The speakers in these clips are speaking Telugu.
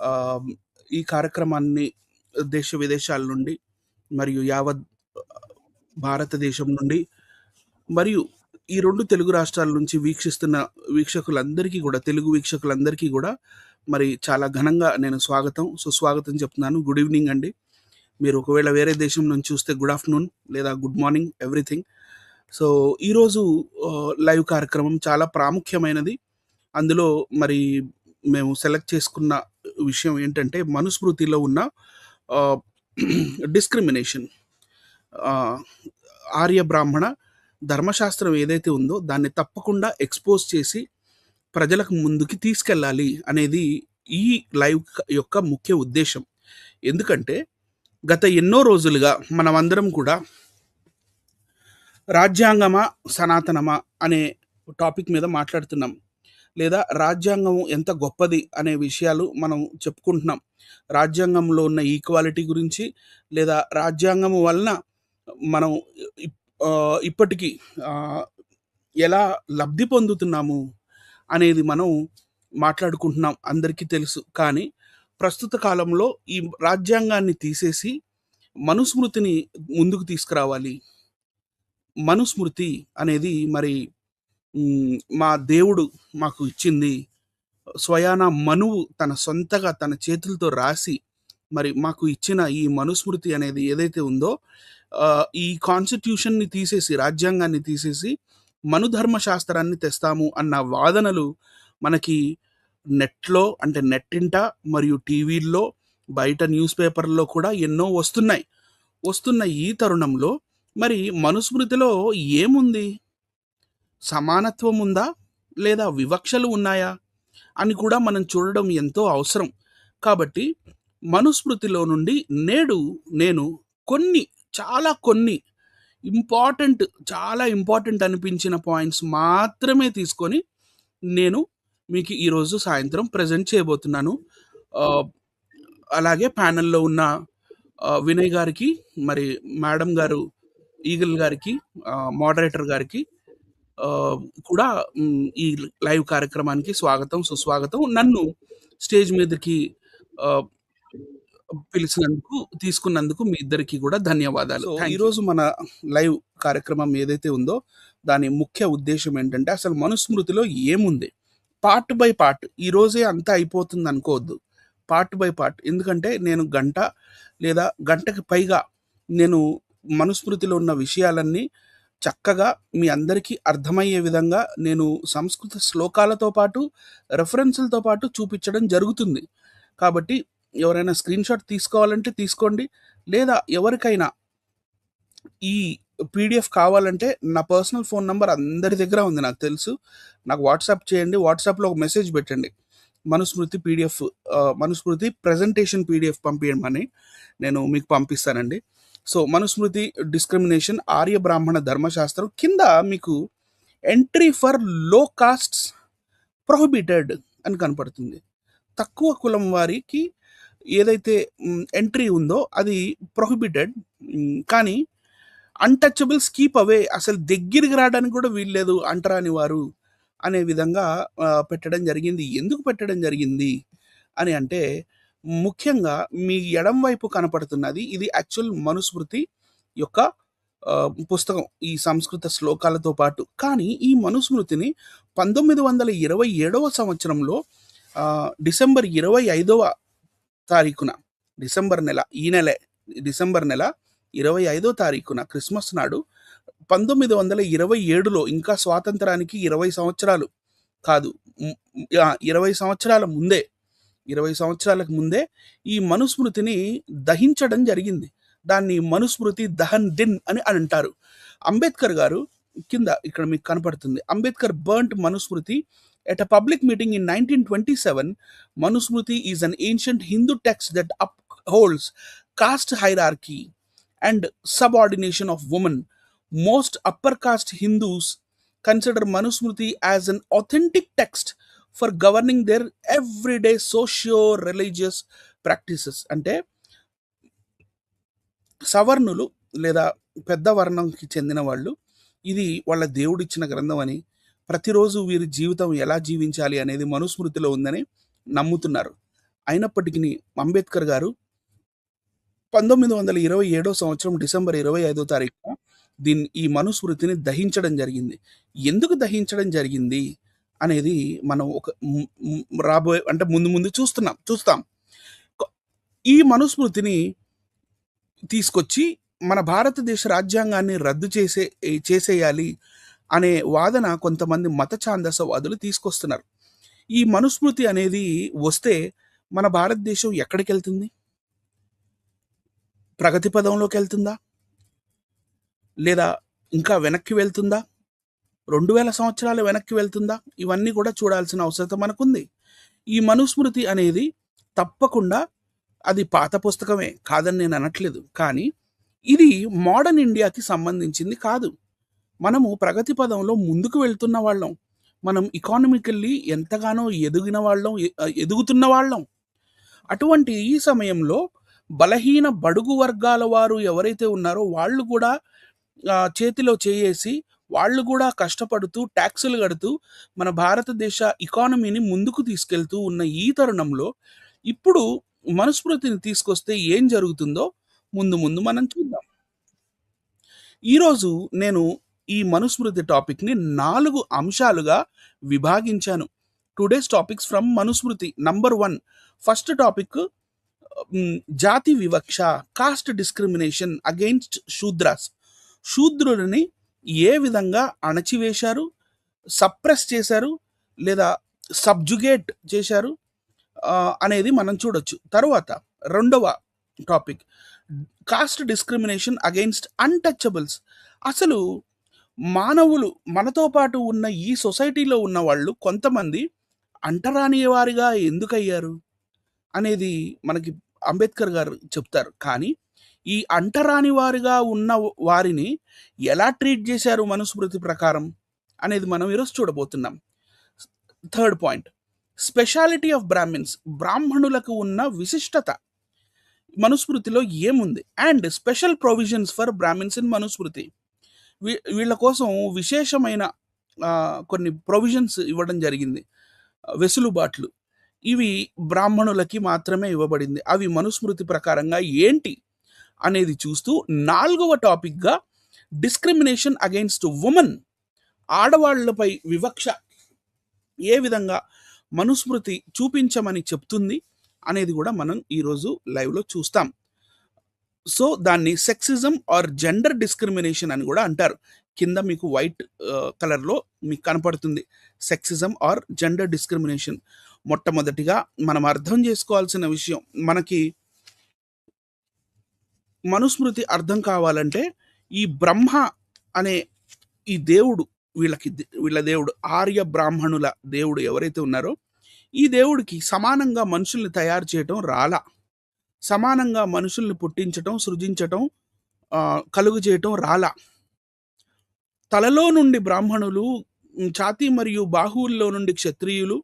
ఆహ్, ఈ కార్యక్రమాన్ని దేశ విదేశాల నుండి మరియు యావత్ భారతదేశం నుండి మరియు ఈ 2 తెలుగు రాష్ట్రాల నుంచి వీక్షిస్తున్న వీక్షకులందరికీ గూడా, తెలుగు వీక్షకులందరికీ గూడా మరి చాలా ఘనంగా నేను సుస్వాగతం చెప్తున్నాను. గుడ్ ఈవెనింగ్ అండి. మీరు ఒకవేళ వేరే దేశం నుంచి చూస్తే గుడ్ ఆఫ్టర్‌నూన్ లేదా గుడ్ మార్నింగ్ ఎవ్రీథింగ్. సో, ఈరోజు లైవ్ కార్యక్రమం చాలా ప్రాముఖ్యమైనది. అందులో మరి మేము సెలెక్ట్ చేసుకున్న విషయం ఏంటంటే, మనుస్మృతిలో ఉన్న ఆహ్, డిస్క్రిమినేషన్. ఆహ్, ఆర్య బ్రాహ్మణ ధర్మశాస్త్రం ఏదైతే ఉందో దాన్ని తప్పకుండా ఎక్స్‌పోజ్ చేసి ప్రజలకు ముందుకి తీసుకెళ్ళాలి అనేది ఈ లైవ్ యొక్క ముఖ్య ఉద్దేశ్యం. ఎందుకంటే గత ఎన్నో రోజులుగా మనమందరం కూడా రాజ్యాంగమా, సనాతనమా అనే టాపిక్ మీద మాట్లాడుతున్నాం. లేదా రాజ్యాంగం ఎంత గొప్పది అనే విషయాలు మనం చెప్పుకుంటున్నాం. రాజ్యాంగంలో ఉన్న ఈక్వాలిటీ గురించి, లేదా రాజ్యాంగం వలన మనం ఇప్పటికీ ఆహ్, ఎలా లబ్ధి పొందుతున్నాము అనేది మనం మాట్లాడుకుంటున్నాం. అందరికీ తెలుసు. కానీ ప్రస్తుత కాలంలో ఈ రాజ్యాంగాన్ని తీసేసి మనుస్మృతిని ముందుకు తీసుకురావాలి. మనుస్మృతి అనేది మరి మా దేవుడు మాకు ఇచ్చింది. స్వయాన మనువు తన సొంతగా తన చేతులతో రాసి మరి మాకు ఇచ్చిన ఈ మనుస్మృతి అనేది ఏదైతే ఉందో, ఈ కాన్స్టిట్యూషన్‌ని తీసేసి, రాజ్యాంగాన్ని తీసేసి మనుధర్మ శాస్త్రాన్ని తెస్తాము అన్న వాదనలు మనకి నెట్‌లో, అంటే నెట్టింట మరియు టీవీల్లో, బయట న్యూస్ పేపర్‌లో కూడా ఎన్నో వస్తున్నాయి. వస్తున్న ఈ తరుణంలో మరి మనుస్మృతిలో ఏముంది? సమానత్వం ఉందా? లేదా వివక్షలు ఉన్నాయా? అని కూడా మనం చూడడం ఎంతో అవసరం. కాబట్టి మనుస్మృతిలో నుండి నేడు నేను కొన్ని ఇంపార్టెంట్, చాలా ఇంపార్టెంట్ అనిపించిన పాయింట్స్ మాత్రమే తీసుకొని నేను మీకు ఈరోజు సాయంత్రం ప్రెజెంట్ చేయబోతున్నాను. అలాగే ప్యానెల్‌లో ఉన్న వినయ్ గారికి, మరి మేడం గారు ఈగల్ గారికి, మోడరేటర్ గారికి కూడా ఈ లైవ్ కార్యక్రమానికి స్వాగతం, సుస్వాగతం. నన్ను స్టేజ్ మీదకి ఆహ్, తీసుకున్నందుకు మీ ఇద్దరికీ కూడా ధన్యవాదాలు. ఈరోజు మన లైవ్ కార్యక్రమం ఏదైతే ఉందో దాని ముఖ్య ఉద్దేశ్యం ఏంటంటే, అసలు మనుస్మృతిలో ఏముంది? Part by part. ఈరోజే అంతా అయిపోతుంది అనుకోవద్దు. Part by part. ఎందుకంటే నేను గంట లేదా గంటకి పైగా నేను మనుస్మృతిలో ఉన్న విషయాలన్నీ చక్కగా మీ అందరికీ అర్థమయ్యే విధంగా నేను సంస్కృత శ్లోకాలతో పాటు, రెఫరెన్సులతో పాటు చూపించడం జరుగుతుంది. కాబట్టి ఎవరైనా స్క్రీన్‌షాట్ తీసుకోవాలంటే తీసుకోండి. లేదా ఎవరికైనా ఈ పీడీఎఫ్ కావాలంటే నా పర్సనల్ ఫోన్ నంబర్ అందరి దగ్గర ఉంది నాకు తెలుసు. నాకు వాట్సాప్ చేయండి. వాట్సాప్‌లో ఒక మెసేజ్ పెట్టండి. Manusmriti PDF Manusmriti presentation PDF పంపియమని నేను మీకు పంపిస్తానండి. సో, మనుస్మృతి డిస్క్రిమినేషన్ ఆర్య బ్రాహ్మణ ధర్మశాస్త్రం కింద మీకు entry for low castes prohibited అని కనపడుతుంది. తక్కువ కులం వారికి ఏదైతే ఎంట్రీ ఉందో అది ప్రొహిబిటెడ్. కానీ అన్‌టచబుల్స్ కీప్ అవే. అసలు దగ్గరికి రావడానికి కూడా వీల్లేదు అంటరాని వారు అనే విధంగా పెట్టడం జరిగింది. ఎందుకు పెట్టడం జరిగింది అని అంటే, ముఖ్యంగా మీ ఎడమ వైపు కనపడుతున్నది ఇది యాక్చువల్ మనుస్మృతి యొక్క పుస్తకం. ఈ సంస్కృత శ్లోకాలతో పాటు. కానీ ఈ మనుస్మృతిని 1927వ సంవత్సరంలో డిసెంబర్ 25వ తారీఖున, డిసెంబర్ నెల, ఈ నెలే డిసెంబర్ నెల 25వ తారీఖున క్రిస్మస్ నాడు 1927లో, ఇంకా స్వాతంత్రానికి 20 సంవత్సరాలు కాదు, 20 సంవత్సరాల ముందే, 20 సంవత్సరాలకు ముందే ఈ మనుస్మృతిని దహించడం జరిగింది. దాన్ని మనుస్మృతి దహన్ దిన్ అని అంటారు. అంబేద్కర్ గారు కింద ఇక్కడ మీకు కనపడుతుంది. Ambedkar burnt Manusmriti at a public meeting in 1927. Manusmriti is an ancient Hindu text that upholds caste hierarchy and subordination of women. Most upper caste Hindus consider Manusmriti as an authentic text for governing their everyday socio-religious practices. అంటే సవర్ణులు లేదా పెద్ద వర్ణంకి చెందిన వాళ్ళు ఇది వాళ్ళ దేవుడిచ్చిన గ్రంథం అని, ప్రతిరోజు వీరి జీవితం ఎలా జీవించాలి అనేది మనుస్మృతిలో ఉందని నమ్ముతున్నారు. అయినప్పటికీ అంబేద్కర్ గారు 1927 సంవత్సరం డిసెంబర్ 25 తారీఖున ఈ మనుస్మృతిని దహించడం జరిగింది. ఎందుకు దహించడం జరిగింది అనేది మనం ఒక రాబోయే అంటే ముందు ముందు చూస్తాం. ఈ మనుస్మృతిని తీసుకొచ్చి మన భారతదేశ రాజ్యాంగాన్ని రద్దు చేసేయాలి అనే వాదన కొంతమంది మత ఛాందసవాదులు తీసుకొస్తున్నారు. ఈ మనుస్మృతి అనేది వస్తే మన భారతదేశం ఎక్కడికెళ్తుంది? ప్రగతి పదంలోకి వెళ్తుందా? లేదా ఇంకా వెనక్కి వెళ్తుందా? 2000 సంవత్సరాలు వెనక్కి వెళ్తుందా? ఇవన్నీ కూడా చూడాల్సిన అవసరం మనకుంది. ఈ మనుస్మృతి అనేది తప్పకుండా అది పాత పుస్తకమే కాదని నేను అనట్లేదు. కానీ ఇది మోడర్న్ ఇండియాకి సంబంధించింది కాదు. మనము ప్రగతి పదంలో ముందుకు వెళ్తున్న వాళ్ళం. మనం ఎకానమికల్లీ ఎంతగానో ఎదుగుతున్న వాళ్ళం. అటువంటి ఈ సమయంలో బలహీన బడుగు వర్గాల వారు ఎవరైతే ఉన్నారో వాళ్ళు కూడా చేతిలో చేయేసి వాళ్ళు కూడా కష్టపడుతూ ట్యాక్సులు కడుతూ మన భారతదేశ ఎకానమీని ముందుకు తీసుకెళ్తూ ఉన్న ఈ తరుణంలో ఇప్పుడు మనుస్మృతిని తీసుకొస్తే ఏం జరుగుతుందో ముందు ముందు మనం చూద్దాం. ఈరోజు నేను ఈ మనుస్మృతి టాపిక్ని 4 అంశాలుగా విభాగించాను. Today's topics from Manusmriti. Number 1 first topic జాతి వివక్ష, కాస్ట్ డిస్క్రిమినేషన్ అగెయిన్స్ట్ శూద్రాస్. శూద్రులని ఏ విధంగా అణచివేశారు, సప్రెస్ చేశారు లేదా సబ్జుగేట్ చేశారు అనేది మనం చూడొచ్చు. తరువాత రెండవ topic cost discrimination against untouchables. అసలు మానవులు మనతో పాటు ఉన్న ఈ సొసైటీలో ఉన్న వాళ్ళు కొంతమంది అంటరాని వారిగా ఎందుకయ్యారు అనేది మనకి అంబేద్కర్ గారు చెప్తారు. కానీ ఈ అంటరాని వారిగా ఉన్న వారిని ఎలా ట్రీట్ చేశారు మనుస్మృతి ప్రకారం అనేది మనం ఈరోజు చూడబోతున్నాం. Third point speciality of Brahmins. బ్రాహ్మణులకు ఉన్న విశిష్టత మనుస్మృతిలో ఏముంది and special provisions for Brahmins in Manusmriti. వీళ్ళ కోసం విశేషమైన కొన్ని ప్రొవిజన్స్ ఇవ్వడం జరిగింది, వెసులుబాట్లు. ఇవి బ్రాహ్మణులకి మాత్రమే ఇవ్వబడింది. అవి మనుస్మృతి ప్రకారంగా ఏంటి అనేది చూస్తూ 4వ టాపిక్గా డిస్క్రిమినేషన్ అగెయిన్స్ట్ ఉమెన్. ఆడవాళ్లపై వివక్ష ఏ విధంగా మనుస్మృతి చూపించమని చెప్తుంది అనేది కూడా మనం ఈరోజు లైవ్లో చూస్తాం. సో దాన్ని సెక్సిజం ఆర్ జెండర్ డిస్క్రిమినేషన్ అని కూడా అంటారు. కింద మీకు వైట్ కలర్లో మీకు కనపడుతుంది సెక్సిజం ఆర్ జెండర్ డిస్క్రిమినేషన్. మొట్టమొదటిగా మనం అర్థం చేసుకోవాల్సిన విషయం, మనకి మనుస్మృతి అర్థం కావాలంటే ఈ బ్రహ్మ అనే ఈ దేవుడు, వీళ్ళ దేవుడు ఆర్య బ్రాహ్మణుల దేవుడు ఎవరైతే ఉన్నారో ఈ దేవుడికి సమానంగా మనుషుల్ని తయారు చేయటం రాలా. సమానంగా మనుషుల్ని పుట్టించటం, సృజించటం, కలుగు చేయటం రాలా. తలలో నుండి బ్రాహ్మణులు, ఛాతీ మరియు బాహువుల్లో నుండి క్షత్రియులు,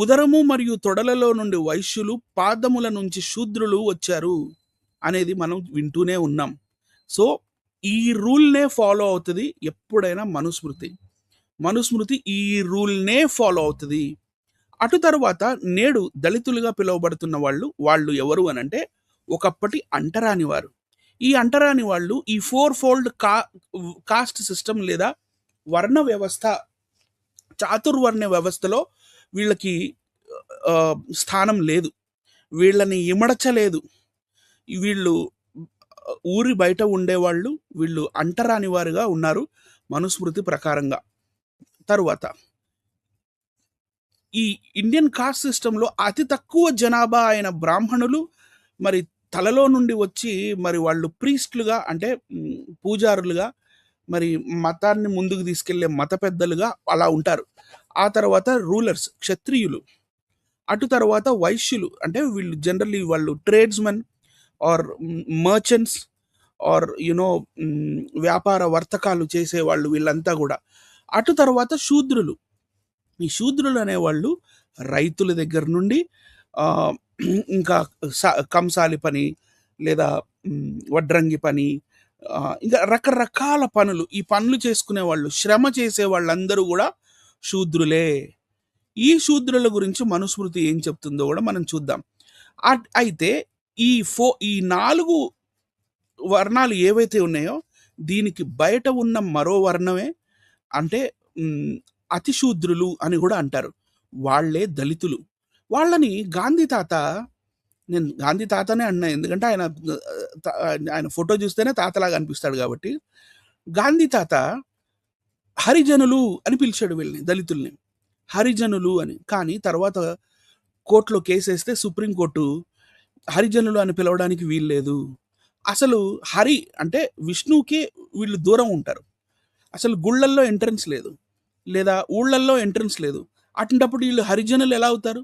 ఉదరము మరియు తొడలలో నుండి వైశ్యులు, పాదముల నుంచి శూద్రులు వచ్చారు అనేది మనం వింటూనే ఉన్నాం. సో ఈ రూల్నే ఫాలో అవుతుంది ఎప్పుడైనా మనుస్మృతి ఈ రూల్నే ఫాలో అవుతుంది. అటు తరువాత నేడు దళితులుగా పిలువబడుతున్న వాళ్ళు ఎవరు అనంటే ఒకప్పటి అంటరాని వారు. ఈ అంటరాని వాళ్ళు ఈ 4-fold కాస్ట్ సిస్టమ్ లేదా వర్ణ వ్యవస్థ, చాతుర్వర్ణ వ్యవస్థలో వీళ్ళకి స్థానం లేదు, వీళ్ళని ఇమడచలేదు. వీళ్ళు ఊరి బయట ఉండేవాళ్ళు, వీళ్ళు అంటరాని వారుగా ఉన్నారు మనుస్మృతి ప్రకారంగా. తరువాత ఈ ఇండియన్ కాస్ట్ సిస్టంలో అతి తక్కువ జనాభా అయిన బ్రాహ్మణులు మరి తలలో నుండి వచ్చి మరి వాళ్ళు ప్రీస్ట్లుగా అంటే పూజారులుగా మరి మతాన్ని ముందుకు తీసుకెళ్లే మత పెద్దలుగా అలా ఉంటారు. ఆ తర్వాత రూలర్స్ క్షత్రియులు, అటు తర్వాత వైశ్యులు అంటే వీళ్ళు జనరల్లీ వాళ్ళు ట్రేడ్స్మెన్ ఆర్ మర్చెంట్స్ ఆర్ వ్యాపార వర్తకాలు చేసేవాళ్ళు వీళ్ళంతా కూడా. అటు తర్వాత శూద్రులు. ఈ శూద్రులు అనేవాళ్ళు రైతుల దగ్గర నుండి ఇంకా కంసాలి పని లేదా వడ్రంగి పని, ఇంకా రకరకాల పనులు, ఈ పనులు చేసుకునే వాళ్ళు, శ్రమ చేసే వాళ్ళందరూ కూడా శూద్రులే. ఈ శూద్రుల గురించి మనుస్మృతి ఏం చెప్తుందో కూడా మనం చూద్దాం. అయితే ఈ 4 వర్ణాలు ఏవైతే ఉన్నాయో దీనికి బయట ఉన్న మరో వర్ణమే అంటే అతిశూద్రులు అని కూడా అంటారు. వాళ్ళే దళితులు. వాళ్ళని గాంధీ తాత, నేను గాంధీ తాతనే అన్నా ఎందుకంటే ఆయన ఫోటో చూస్తేనే తాతలాగా అనిపిస్తాడు కాబట్టి, గాంధీ తాత హరిజనులు అని పిలిచాడు వీళ్ళని, దళితుల్ని హరిజనులు అని. కానీ తర్వాత కోర్టులో కేసేస్తే సుప్రీంకోర్టు హరిజనులు అని పిలవడానికి వీల్లేదు, అసలు హరి అంటే విష్ణువుకి వీళ్ళు దూరం ఉంటారు, అసలు గుళ్ళల్లో ఎంట్రన్స్ లేదు, లేదా ఊళ్ళల్లో ఎంట్రన్స్ లేదు, అటువంటప్పుడు వీళ్ళు హరిజనులు ఎలా అవుతారు?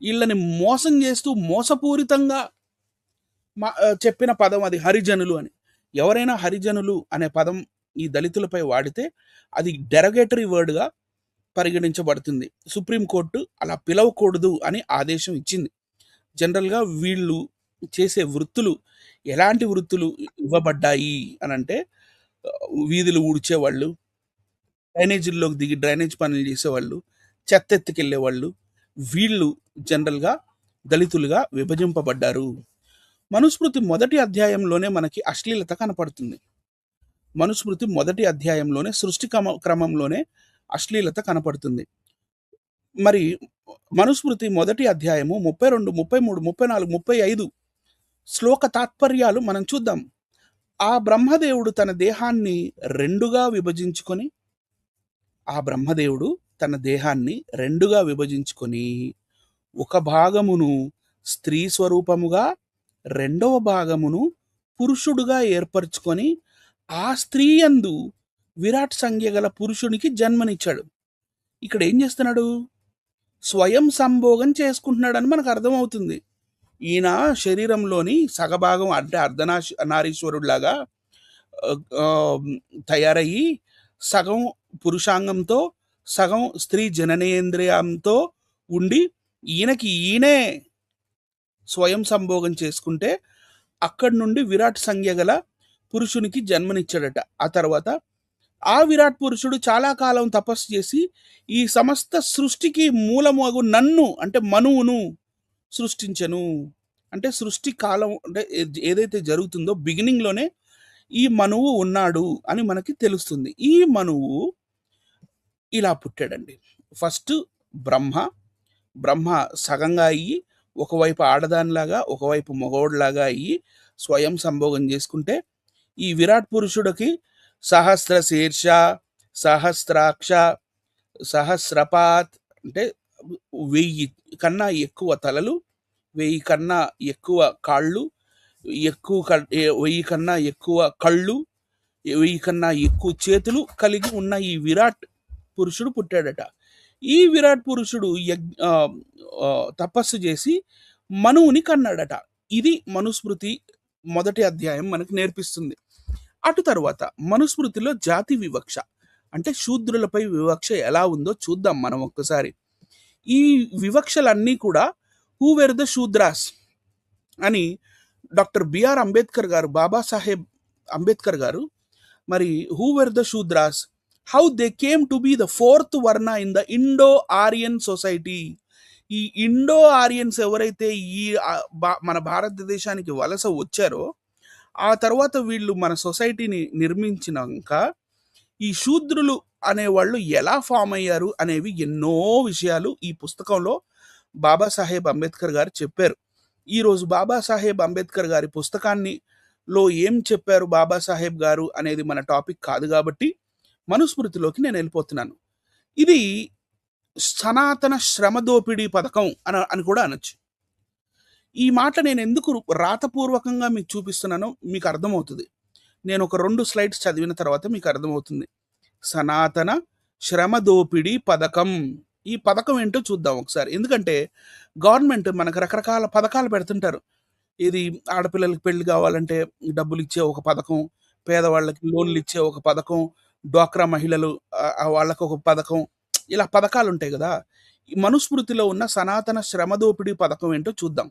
వీళ్ళని మోసం చేస్తూ మోసపూరితంగా చెప్పిన పదం అది హరిజనులు అని. ఎవరైనా హరిజనులు అనే పదం ఈ దళితులపై వాడితే అది డెరగేటరీ వర్డ్గా పరిగణించబడుతుంది. సుప్రీంకోర్టు అలా పిలవకూడదు అని ఆదేశం ఇచ్చింది. జనరల్గా వీళ్ళు చేసే వృత్తులు ఎలాంటి వృత్తులు ఇవ్వబడ్డాయి అని అంటే, వీధులు ఊడ్చేవాళ్ళు, డ్రైనేజీల్లోకి దిగి డ్రైనేజ్ పనులు చేసేవాళ్ళు, చెత్త ఎత్తుకెళ్ళేవాళ్ళు, వీళ్ళు జనరల్గా దళితులుగా విభజింపబడ్డారు. మనుస్మృతి మొదటి అధ్యాయంలోనే మనకి అశ్లీలత కనపడుతుంది. మనుస్మృతి మొదటి అధ్యాయంలోనే సృష్టి క్రమంలోనే అశ్లీలత కనపడుతుంది. మరి మనుస్మృతి మొదటి అధ్యాయము 32, 33, 34, 35 శ్లోక తాత్పర్యాలు మనం చూద్దాం. ఆ బ్రహ్మదేవుడు తన దేహాన్ని రెండుగా విభజించుకొని ఒక భాగమును స్త్రీ స్వరూపముగా, రెండవ భాగమును పురుషుడుగా ఏర్పరచుకొని ఆ స్త్రీ యందు విరాట్ సంజ్ఞ గల పురుషునికి జన్మనిచ్చాడు. ఇక్కడ ఏం చేస్తున్నాడు? స్వయం సంభోగం చేసుకుంటున్నాడని మనకు అర్థమవుతుంది. ఈయన శరీరంలోని సగభాగం అంటే అర్ధనారీశ్వరుడిలాగా తయారయ్యి సగం పురుషాంగంతో సగం స్త్రీ జననేంద్రియంతో ఉండి ఈయనే స్వయం సంభోగం చేసుకుంటే అక్కడి నుండి విరాట్ సంజ్ఞ గల పురుషునికి జన్మనిచ్చాడట. ఆ తర్వాత ఆ విరాట్ పురుషుడు చాలా కాలం తపస్సు చేసి ఈ సమస్త సృష్టికి మూలమగు నన్ను అంటే మనువును సృష్టించను. అంటే సృష్టి కాలం అంటే ఏదైతే జరుగుతుందో బిగినింగ్లోనే ఈ మనువు ఉన్నాడు అని మనకి తెలుస్తుంది. ఈ మనువు ఇలా పుట్టాడండి. ఫస్ట్ బ్రహ్మ సగంగా అయ్యి ఒకవైపు ఆడదానిలాగా ఒకవైపు మగోడిలాగా అయ్యి స్వయం సంభోగం చేసుకుంటే ఈ విరాట్ పురుషుడికి సహస్ర శీర్ష, సహస్రాక్ష, సహస్రపాత్ అంటే 1000 కన్నా ఎక్కువ తలలు, 1000 కన్నా ఎక్కువ కాళ్ళు, 1000 కన్నా ఎక్కువ కళ్ళు, 1000 కన్నా ఎక్కువ చేతులు కలిగి ఉన్న ఈ విరాట్ పురుషుడు పుట్టాడట. ఈ విరాట్ పురుషుడు తపస్సు చేసి మనువుని కన్నాడట. ఇది మనుస్మృతి మొదటి అధ్యాయం మనకు నేర్పిస్తుంది. అటు తర్వాత మనుస్మృతిలో జాతి వివక్ష అంటే శూద్రులపై వివక్ష ఎలా ఉందో చూద్దాం మనం ఒక్కసారి. ఈ వివక్షలన్నీ కూడా హూ వెర్ ద శూద్రాస్ అని డాక్టర్ బిఆర్ అంబేద్కర్ గారు, బాబాసాహెబ్ అంబేద్కర్ గారు, మరి who where the Shudras, how they came to be the 4th వర్ణ in the Indo Aryan society. ఈ ఇండో ఆరియన్స్ ఎవరైతే మన భారతదేశానికి వలస వచ్చారో ఆ తర్వాత వీళ్ళు మన సొసైటీని నిర్మించినాక ఈ శూద్రులు అనేవాళ్ళు ఎలా ఫామ్ అయ్యారు అనేవి ఎన్నో విషయాలు ఈ పుస్తకంలో బాబాసాహెబ్ అంబేద్కర్ గారు చెప్పారు. ఈరోజు బాబాసాహెబ్ అంబేద్కర్ గారి పుస్తకాల్లో ఏం చెప్పారు బాబాసాహెబ్ గారు అనేది మన టాపిక్ కాదు కాబట్టి మనుస్మృతిలోకి నేను వెళ్ళిపోతున్నాను. ఇది సనాతన శ్రమ దోపిడీ పథకం అని కూడా అనొచ్చు. ఈ మాట నేను ఎందుకు రాతపూర్వకంగా మీకు చూపిస్తున్నానో మీకు అర్థమవుతుంది. నేను ఒక 2 స్లైడ్స్ చదివిన తర్వాత మీకు అర్థమవుతుంది. సనాతన శ్రమ దోపిడీ పథకం, ఈ పథకం ఏంటో చూద్దాం ఒకసారి. ఎందుకంటే గవర్నమెంట్ మనకు రకరకాల పథకాలు పెడుతుంటారు. ఇది ఆడపిల్లలకి పెళ్లి కావాలంటే డబ్బులు ఇచ్చే ఒక పథకం, పేదవాళ్ళకి లోన్లు ఇచ్చే ఒక పథకం, డ్వాక్రా మహిళలు వాళ్ళకు ఒక పథకం, ఇలా పథకాలు ఉంటాయి కదా. ఈ మనుస్మృతిలో ఉన్న సనాతన శ్రమ దోపిడీ పథకం ఏంటో చూద్దాం.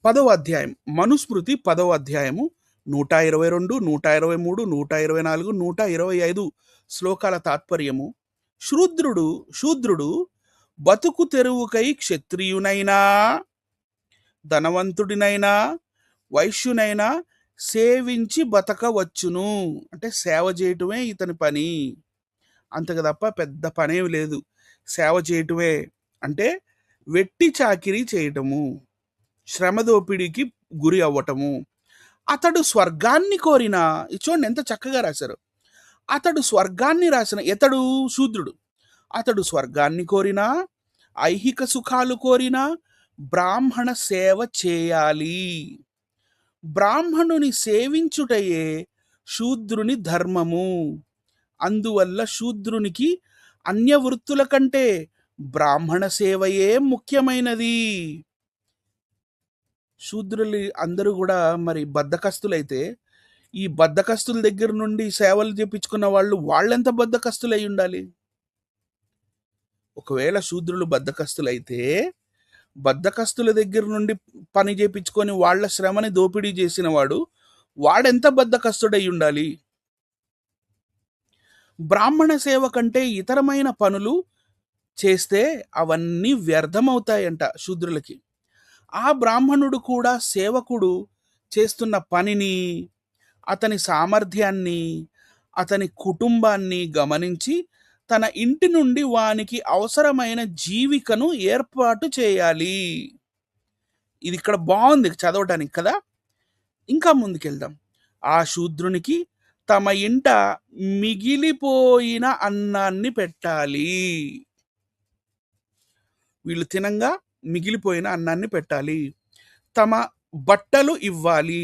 10వ అధ్యాయం మనుస్మృతి 10వ అధ్యాయము 122, 123, 124, 125 శ్లోకాల తాత్పర్యము శూద్రుడు బతుకు తెరువుకై క్షత్రియునైనా ధనవంతుడినైనా వైశ్యునైనా సేవించి బతకవచ్చును. అంటే సేవ చేయటమే ఇతని పని, అంతకు తప్ప పెద్ద పనేమి లేదు. సేవ చేయటమే అంటే వెట్టి చాకిరీ చేయటము, శ్రమ దోపిడీకి గురి అవ్వటము. అతడు స్వర్గాన్ని కోరిన, చూడండి ఎంత చక్కగా రాశారు. అతడు స్వర్గాన్ని రాసిన ఎతడు శూద్రుడు, అతడు స్వర్గాన్ని కోరినా ఐహిక సుఖాలు కోరినా బ్రాహ్మణ సేవ చేయాలి. బ్రాహ్మణుని సేవించుటయే శూద్రుని ధర్మము. అందువల్ల శూద్రునికి అన్య వృత్తుల కంటే బ్రాహ్మణ సేవయే ముఖ్యమైనది. శూద్రులు అందరూ కూడా మరి బద్ధకస్తులైతే ఈ బద్ధకస్తుల దగ్గర నుండి సేవలు చేపించుకున్న వాళ్ళెంత బద్ధకస్తులై ఉండాలి? ఒకవేళ శూద్రులు బద్ధకస్తులైతే బద్ధకస్తుల దగ్గర నుండి పని చేపించుకొని వాళ్ళ శ్రమని దోపిడీ చేసిన వాడెంత బద్ధకస్తుడై ఉండాలి? బ్రాహ్మణ సేవ కంటే ఇతరమైన పనులు చేస్తే అవన్నీ వ్యర్థమవుతాయంట శూద్రులకి. ఆ బ్రాహ్మణుడు కూడా సేవకుడు చేస్తున్న పనిని, అతని సామర్థ్యాన్ని, అతని కుటుంబాన్ని గమనించి తన ఇంటి నుండి వానికి అవసరమైన జీవికను ఏర్పాటు చేయాలి. ఇది ఇక్కడ బాగుంది చదవటానికి కదా. ఇంకా ముందుకెళ్దాం. ఆ శూద్రునికి తమ ఇంట మిగిలిపోయిన అన్నాన్ని పెట్టాలి. వీళ్ళు తినంగా మిగిలిపోయిన అన్నాన్ని పెట్టాలి. తమ బట్టలు ఇవ్వాలి,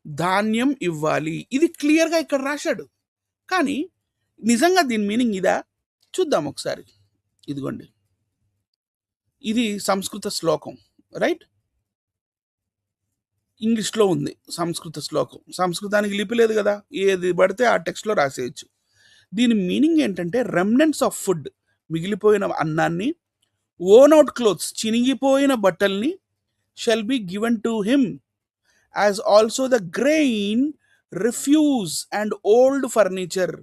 ధాన్యం ఇవ్వాలి. ఇది క్లియర్గా ఇక్కడ రాశాడు. కానీ నిజంగా దీని మీనింగ్ ఇదా? చూద్దాం ఒకసారి. ఇదిగోండి, ఇది సంస్కృత శ్లోకం, రైట్? ఇంగ్లీష్లో ఉంది సంస్కృత శ్లోకం. సంస్కృతానికి లిపి లేదు కదా, ఏది పడితే ఆ టెక్స్ట్లో రాసేయచ్చు. దీని మీనింగ్ ఏంటంటే రెమినెంట్స్ ఆఫ్ ఫుడ్, మిగిలిపోయిన అన్నాన్ని, ఓన్ అవుట్ క్లోత్స్, చినిగిపోయిన బట్టల్ని, shall be given to him as also the grain, refuse and old furniture.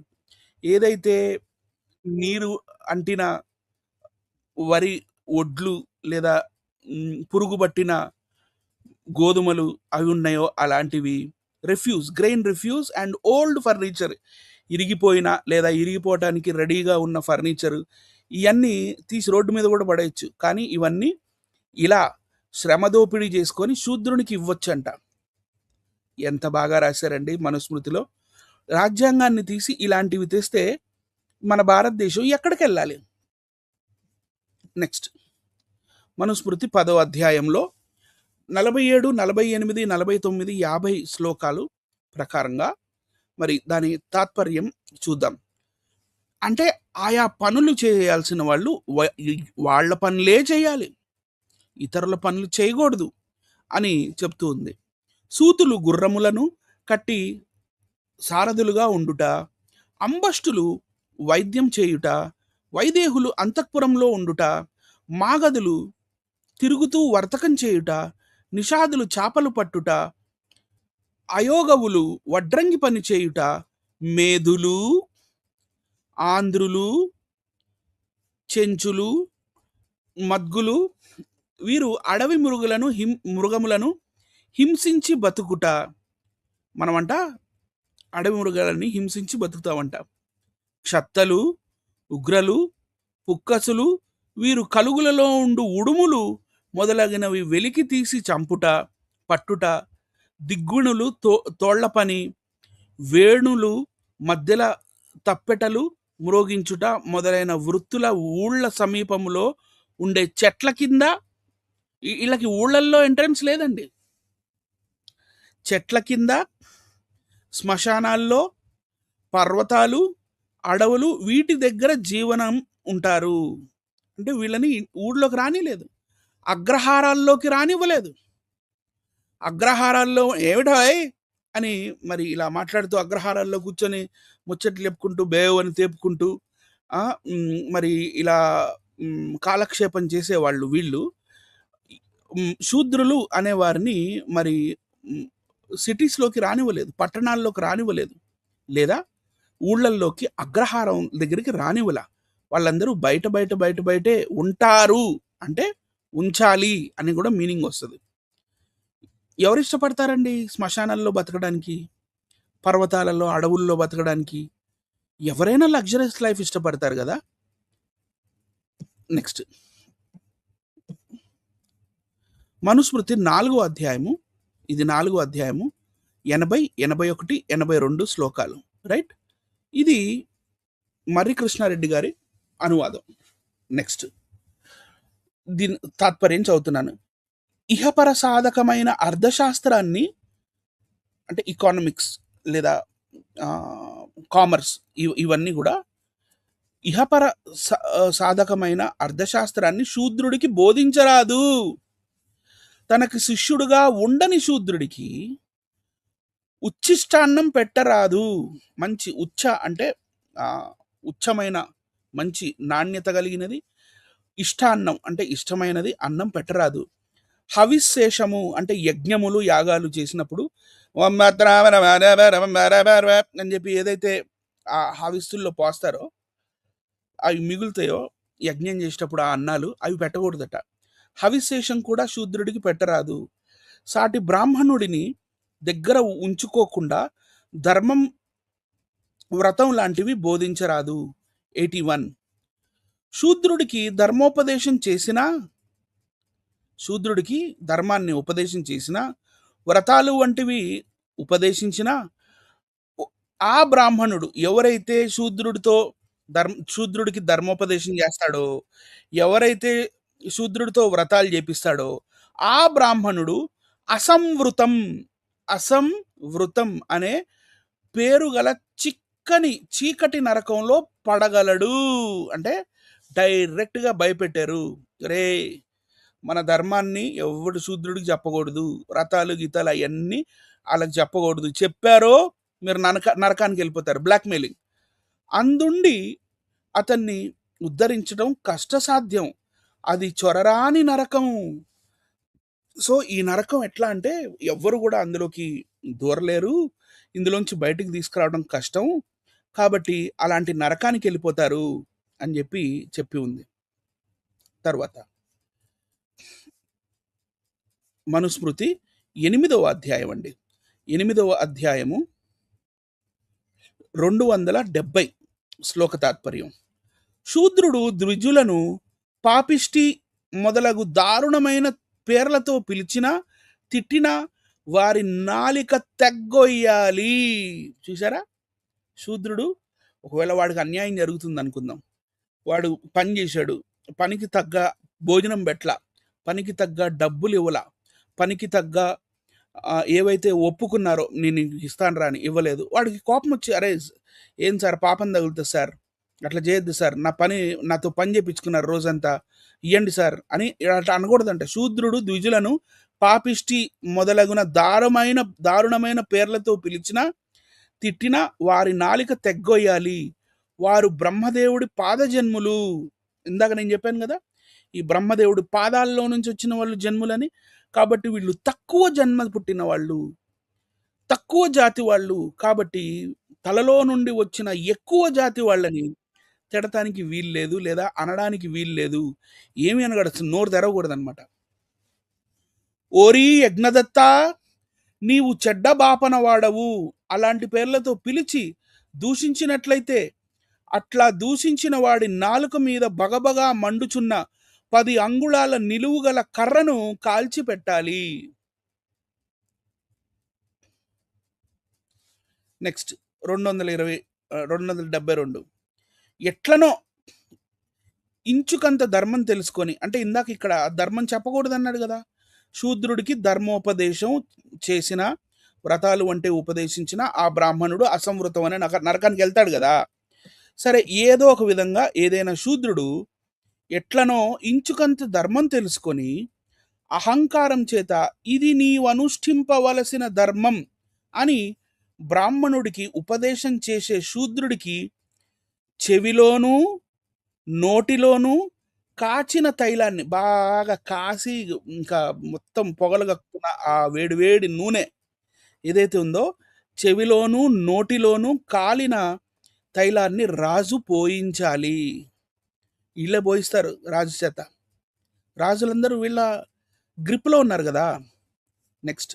ఏదైతే నీరు అంటిన వరి ఒడ్లు లేదా పురుగు పట్టిన గోధుమలు అవి ఉన్నాయో అలాంటివి, refuse, grain refuse and old furniture, ఇరిగిపోయిన లేదా ఇరిగిపోవటానికి రెడీగా ఉన్న ఫర్నిచర్, ఇవన్నీ తీసి రోడ్డు మీద కూడా పడేయచ్చు. కానీ ఇవన్నీ ఇలా శ్రమ దోపిడీ చేసుకొని శూద్రునికి ఇవ్వచ్చంట. ఎంత బాగా రాశారండి మనుస్మృతిలో. రాజ్యాంగాన్ని తీసి ఇలాంటివి తెస్తే మన భారతదేశం ఎక్కడికి వెళ్ళాలి? నెక్స్ట్ మనుస్మృతి 10వ అధ్యాయంలో 47, 48, 49, 50 శ్లోకాలు ప్రకారంగా మరి దాని తాత్పర్యం చూద్దాం. అంటే ఆయా పనులు చేయాల్సిన వాళ్ళు వాళ్ళ పనులే చేయాలి, ఇతరుల పనులు చేయకూడదు అని చెప్తూ ఉంది. సూతులు గుర్రములను కట్టి సారథులుగా ఉండుట, అంబష్టులు వైద్యం చేయుట, వైదేహులు అంతఃపురంలో ఉండుట, మాగదులు తిరుగుతూ వర్తకం చేయుట, నిషాదులు చేపలు పట్టుట, అయోగవులు వడ్రంగి పని చేయుట, మేధులు, ఆంధ్రులు, చెంచులు, మద్గులు, వీరు అడవి మృగములను హింసించి బతుకుట. మనమంట అడవి మృగాలని హింసించి బతుకుతామంట. క్షత్తలు, ఉగ్రలు, పుక్కసులు, వీరు కలుగులలో ఉండు ఉడుములు మొదలగినవి వెలికి తీసి చంపుట, పట్టుట, దిగ్గుణులు తోళ్ల పని, వేణులు, మధ్యల తప్పెటలు మ్రోగించుట మొదలైన వృత్తుల ఊళ్ళ సమీపంలో ఉండే చెట్ల కింద, వీళ్ళకి ఊళ్ళల్లో ఎంట్రన్స్ లేదండి, చెట్ల కింద, శ్మశానాల్లో, పర్వతాలు, అడవులు, వీటి దగ్గర జీవనం ఉంటారు. అంటే వీళ్ళని ఊళ్ళోకి రానిలేదు, అగ్రహారాల్లోకి రానివ్వలేదు. అగ్రహారాల్లో ఏమిటాయ్ అని మరి ఇలా మాట్లాడుతూ అగ్రహారాల్లో కూర్చొని ముచ్చట్లు చెప్పుకుంటూ బేవ్ అని తేపుకుంటూ మరి ఇలా కాలక్షేపం చేసేవాళ్ళు వీళ్ళు. శూద్రులు అనేవారిని మరి సిటీస్లోకి రానివ్వలేదు, పట్టణాల్లోకి రానివ్వలేదు, లేదా ఊళ్ళల్లోకి అగ్రహారం దగ్గరికి రానివ్వల. వాళ్ళందరూ బయట బయట బయట బయటే ఉంటారు అంటే ఉంచాలి అని కూడా మీనింగ్ వస్తుంది. ఎవరు ఇష్టపడతారండి శ్మశానాల్లో బతకడానికి, పర్వతాలలో అడవుల్లో బతకడానికి? ఎవరైనా లగ్జరియస్ లైఫ్ ఇష్టపడతారు కదా. నెక్స్ట్ మనుస్మృతి 4వ అధ్యాయము, ఇది 4వ అధ్యాయము 80, 81, 82 శ్లోకాలు, రైట్. ఇది మర్రి కృష్ణారెడ్డి గారి అనువాదం. నెక్స్ట్ దీని తాత్పర్యం చదువుతున్నాను. ఇహపర సాధకమైన అర్థశాస్త్రాన్ని అంటే ఎకానమిక్స్ లేదా కామర్స్ ఇవన్నీ కూడా ఇహపర సాధకమైన అర్థశాస్త్రాన్ని శూద్రుడికి బోధించరాదు. తనకి శిష్యుడుగా ఉండని శూద్రుడికి ఉచ్చిష్టాన్నం పెట్టరాదు. మంచి ఉచ్చ అంటే ఉచ్చమైన మంచి నాణ్యత కలిగినది, ఇష్టాన్నం అంటే ఇష్టమైనది అన్నం పెట్టరాదు. హవిశేషము అంటే యజ్ఞములు యాగాలు చేసినప్పుడు అని చెప్పి ఏదైతే ఆ హవిస్సుల్లో పోస్తారో అవి మిగులుతాయో యజ్ఞం చేసేటప్పుడు ఆ అన్నాలు అవి పెట్టకూడదట. హవిశేషం కూడా శూద్రుడికి పెట్టరాదు. సాటి బ్రాహ్మణుడిని దగ్గర ఉంచుకోకుండా ధర్మం వ్రతం లాంటివి బోధించరాదు. 81 శూద్రుడికి ధర్మోపదేశం చేసినా, శూద్రుడికి ధర్మాన్ని ఉపదేశం చేసినా, వ్రతాలు వంటివి ఉపదేశించినా ఆ బ్రాహ్మణుడు ఎవరైతే శూద్రుడికి ధర్మోపదేశం చేస్తాడో, ఎవరైతే శూద్రుడితో వ్రతాలు చేపిస్తాడో ఆ బ్రాహ్మణుడు అసంవృతం అనే పేరు గల చీకటి నరకంలో పడగలడు. అంటే డైరెక్ట్గా భయపెట్టారు, రే మన ధర్మాన్ని ఎవడు శూద్రుడికి చెప్పకూడదు, వ్రతాలు గీతాలు అవన్నీ వాళ్ళకి చెప్పకూడదు, చెప్పారో మీరు నరకానికి వెళ్ళిపోతారు, బ్లాక్మెయిలింగ్. అందుండి అతన్ని ఉద్ధరించడం కష్టసాధ్యం, అది చొరరాని నరకం. సో ఈ నరకం ఎట్లా అంటే ఎవ్వరు కూడా అందులోకి దూరలేరు, ఇందులోంచి బయటికి తీసుకురావడం కష్టం, కాబట్టి అలాంటి నరకానికి వెళ్ళిపోతారు అని చెప్పి ఉంది. తర్వాత మనుస్మృతి 8వ అధ్యాయం అండి, 8వ అధ్యాయము 270 శ్లోక తాత్పర్యం. శూద్రుడు ద్విజులను పాపిష్టి మొదలగు దారుణమైన పేర్లతో పిలిచినా తిట్టినా వారి నాలిక తెగ్గొయ్యాలి. చూసారా, శూద్రుడు ఒకవేళ వాడికి అన్యాయం జరుగుతుంది అనుకుందాం, వాడు పని చేశాడు, పనికి తగ్గ భోజనం పెట్ల, పనికి తగ్గ డబ్బులు ఇవ్వల, పనికి తగ్గ ఏవైతే ఒప్పుకున్నారో నేను ఇస్తాను రాని ఇవ్వలేదు, వాడికి కోపం వచ్చి అరే ఏం సార్ పాపం తగులుతుంది సార్, అట్లా చేయొద్దు సార్, నాతో పని చేయించుకున్నారు రోజంతా ఇవ్వండి సార్ అని అట్లా అనకూడదంట. శూద్రుడు ద్విజులను పాపిష్టి మొదలగున దారుణమైన పేర్లతో పిలిచిన తిట్టిన వారి నాలిక తెగ్గొయ్యాలి. వారు బ్రహ్మదేవుడి పాదజన్ములు. ఇందాక నేను చెప్పాను కదా, ఈ బ్రహ్మదేవుడి పాదాల్లో నుంచి వచ్చిన వాళ్ళు జన్ములని, కాబట్టి వీళ్ళు తక్కువ జన్మ పుట్టిన వాళ్ళు, తక్కువ జాతి వాళ్ళు, కాబట్టి తలలో నుండి వచ్చిన ఎక్కువ జాతి వాళ్ళని తిడటానికి వీలు లేదు, లేదా అనడానికి వీలు లేదు, ఏమి అనగడచ్చు, నోరు తెరవకూడదు అనమాట. ఓరి యజ్ఞదత్త, నీవు చెడ్డ బాపన వాడవు, అలాంటి పేర్లతో పిలిచి దూషించినట్లయితే అట్లా దూషించిన వాడి నాలుక మీద బగబగా మండుచున్న 10 అంగుళాల నిలువుగల కర్రను కాల్చి పెట్టాలి. నెక్స్ట్ 272 ఎట్లనో ఇంచుకంత ధర్మం తెలుసుకొని, అంటే ఇందాక ఇక్కడ ధర్మం చెప్పకూడదు అన్నాడు కదా, శూద్రుడికి ధర్మోపదేశం చేసిన, వ్రతాలు అంటే ఉపదేశించిన ఆ బ్రాహ్మణుడు అసంవృతం అనే నరకానికి వెళ్తాడు కదా. సరే, ఏదో ఒక విధంగా ఏదైనా శూద్రుడు ఎట్లనో ఇంచుకంత ధర్మం తెలుసుకొని అహంకారం చేత ఇది నీవు అనుష్ఠింపవలసిన ధర్మం అని బ్రాహ్మణుడికి ఉపదేశం చేసే శూద్రుడికి చెవిలోనూ నోటిలోనూ కాచిన తైలాన్ని బాగా కాసి ఇంకా మొత్తం పొగలగక్కున్న ఆ వేడి నూనె ఏదైతే ఉందో చెవిలోనూ నోటిలోనూ కాలిన తైలాన్ని రాజు పోయించాలి. వీళ్ళే పోయిస్తారు రాజు చేత. రాజులందరూ వీళ్ళ గ్రిప్లో ఉన్నారు కదా. నెక్స్ట్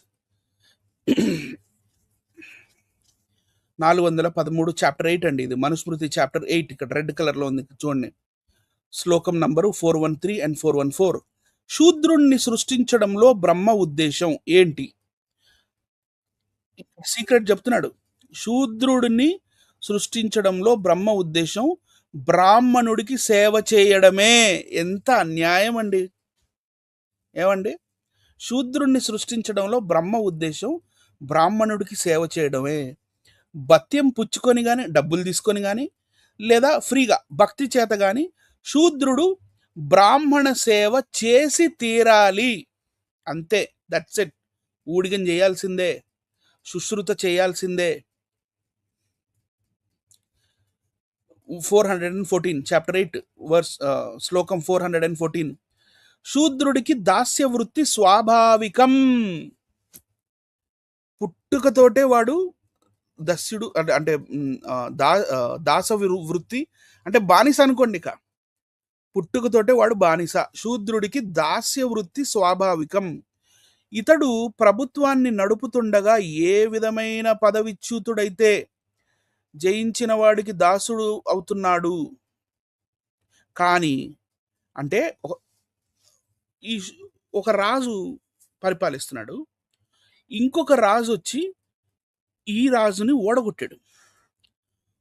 413 చాప్టర్ 8 అండి. ఇది మనుస్మృతి చాప్టర్ 8. ఇక్కడ రెడ్ కలర్లో ఉంది చూడండి. శ్లోకం నంబరు 413 అండ్ 414. శూద్రుణ్ణి సృష్టించడంలో బ్రహ్మ ఉద్దేశం ఏంటి? సీక్రెట్ చెప్తున్నాడు. శూద్రుడిని సృష్టించడంలో బ్రహ్మ ఉద్దేశం బ్రాహ్మణుడికి సేవ చేయడమే. ఎంత అన్యాయం అండి! ఏమండి? శూద్రుణ్ణి సృష్టించడంలో బ్రహ్మ ఉద్దేశం బ్రాహ్మణుడికి సేవ చేయడమే. భత్యం పుచ్చుకొని కానీ, డబ్బులు తీసుకొని కానీ, లేదా ఫ్రీగా భక్తి చేత కానీ శూద్రుడు బ్రాహ్మణ సేవ చేసి తీరాలి. అంతే, దట్స్ ఇట్. ఊడిగం చేయాల్సిందే, శుశ్రుత చేయాల్సిందే. 414 చాప్టర్ 8 వర్స్ శ్లోకం 414. శూద్రుడికి దాస్య వృత్తి స్వాభావికం. పుట్టుకతోటే వాడు దస్యుడు అంటే దాస వృత్తి అంటే బానిస అనుకోండి. ఇక పుట్టుకతోటే వాడు బానిస. శూద్రుడికి దాస్య వృత్తి స్వాభావికం. ఇతడు ప్రభుత్వాన్ని నడుపుతుండగా ఏ విధమైన పదవిచ్యుతుడైతే జయించిన వాడికి దాసుడు అవుతున్నాడు. కానీ అంటే ఒక రాజు పరిపాలిస్తున్నాడు, ఇంకొక రాజు వచ్చి ఈ రాజుని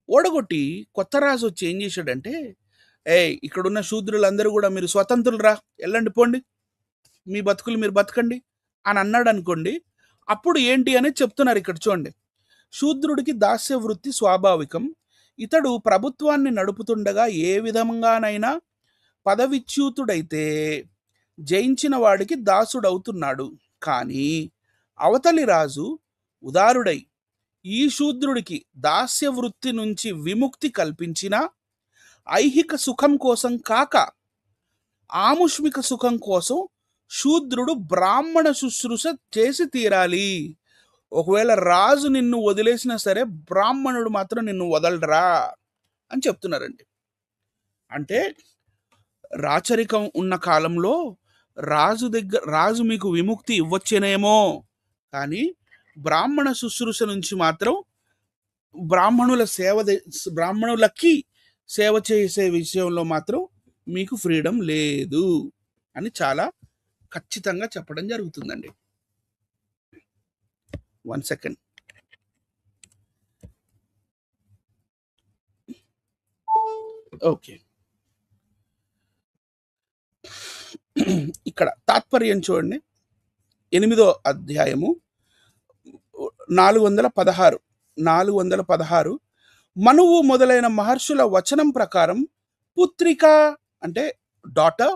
ఓడగొట్టి కొత్త రాజు వచ్చి ఏం చేశాడంటే, ఇక్కడున్న శూద్రులందరూ కూడా మీరు స్వతంత్రులు వెళ్ళండి, పోండి, మీ బతుకులు మీరు బతకండి అని అన్నాడు అనుకోండి. అప్పుడు ఏంటి అనేది చెప్తున్నారు ఇక్కడ చూడండి. శూద్రుడికి దాస్య వృత్తి స్వాభావికం. ఇతడు ప్రభుత్వాన్ని నడుపుతుండగా ఏ విధంగానైనా పదవిచ్యుతుడైతే జయించిన వాడికి దాసుడవుతున్నాడు. కానీ అవతలి రాజు ఉదారుడై ఈ శూద్రుడికి దాస్య వృత్తి నుంచి విముక్తి కల్పించిన ఐహిక సుఖం కోసం కాక ఆముష్మిక సుఖం కోసం శూద్రుడు బ్రాహ్మణ శుశ్రూష చేసి తీరాలి. ఒకవేళ రాజు నిన్ను వదిలేసినా సరే బ్రాహ్మణుడు మాత్రం నిన్ను వదలరా అని చెప్తున్నారండి. అంటే రాచరికం ఉన్న కాలంలో రాజు మీకు విముక్తి ఇవ్వచ్చేనేమో, కానీ బ్రాహ్మణ శుశ్రూష నుంచి మాత్రం బ్రాహ్మణులకి సేవ చేసే విషయంలో మాత్రం మీకు ఫ్రీడమ్ లేదు అని చాలా ఖచ్చితంగా చెప్పడం జరుగుతుందండి. 1 సెకండ్. ఓకే, ఇక్కడ తాత్పర్యం చూడండి. 8వ అధ్యాయము 416. మనువు మొదలైన మహర్షుల వచనం ప్రకారం పుత్రిక అంటే డాటర్,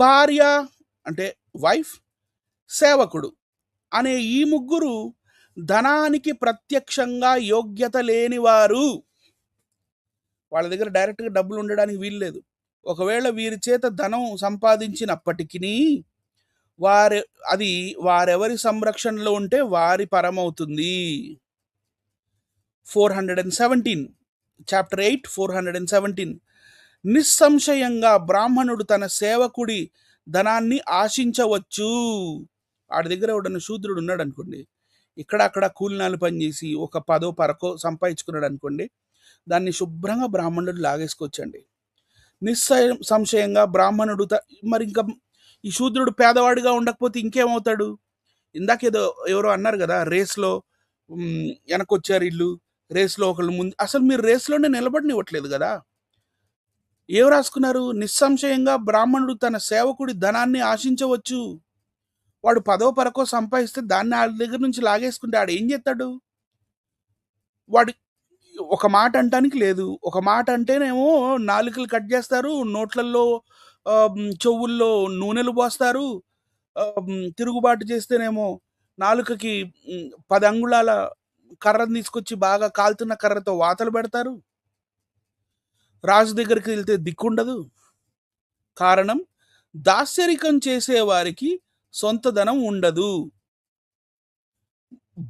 భార్య అంటే వైఫ్, సేవకుడు అనే ఈ ముగ్గురు ధనానికి ప్రత్యక్షంగా యోగ్యత లేనివారు. వాళ్ళ దగ్గర డైరెక్ట్గా డబ్బులు ఉండడానికి వీల్లేదు. ఒకవేళ వీరి చేత ధనం సంపాదించినప్పటికీ అది వారెవరి సంరక్షణలో ఉంటే వారి పరమవుతుంది. 417 చాప్టర్ 8 417. నిస్సంశయంగా బ్రాహ్మణుడు తన సేవకుడి ధనాన్ని ఆశించవచ్చు. వాడి దగ్గర ఎవడన్నా శూద్రుడు ఉన్నాడు అనుకోండి, ఇక్కడక్కడ కూలినాలు పనిచేసి ఒక 10 పరకో సంపాదించుకున్నాడు అనుకోండి, దాన్ని శుభ్రంగా బ్రాహ్మణుడు లాగేసుకోవచ్చండి. నిస్సంశయంగా బ్రాహ్మణుడు మరి ఇంకా ఈ శూద్రుడు పేదవాడిగా ఉండకపోతే ఇంకేమవుతాడు? ఇందాకేదో ఎవరో అన్నారు కదా, రేస్లో వెనకొచ్చారు ఇల్లు, రేస్లో ఒకళ్ళు ముందు. అసలు మీరు రేస్లోనే నిలబడినివ్వట్లేదు కదా. ఏం రాసుకున్నారు? నిస్సంశయంగా బ్రాహ్మణుడు తన సేవకుడి ధనాన్ని ఆశించవచ్చు. వాడు 10 పరకో సంపాదిస్తే దాన్ని వాళ్ళ దగ్గర నుంచి లాగేసుకుంటే ఆడు ఏం చేస్తాడు? వాడు ఒక మాట అంటానికి లేదు. ఒక మాట అంటేనేమో నాలుకలు కట్ చేస్తారు, నోట్లల్లో చెవుల్లో నూనెలు పోస్తారు, తిరుగుబాటు చేస్తేనేమో నాలుకకి 10 అంగుళాల కర్రను తీసుకొచ్చి బాగా కాలుతున్న కర్రతో వాతలు పెడతారు. రాజు దగ్గరికి వెళ్తే దిక్కుండదు. కారణం, దాస్యరికం చేసేవారికి సొంత ధనం ఉండదు.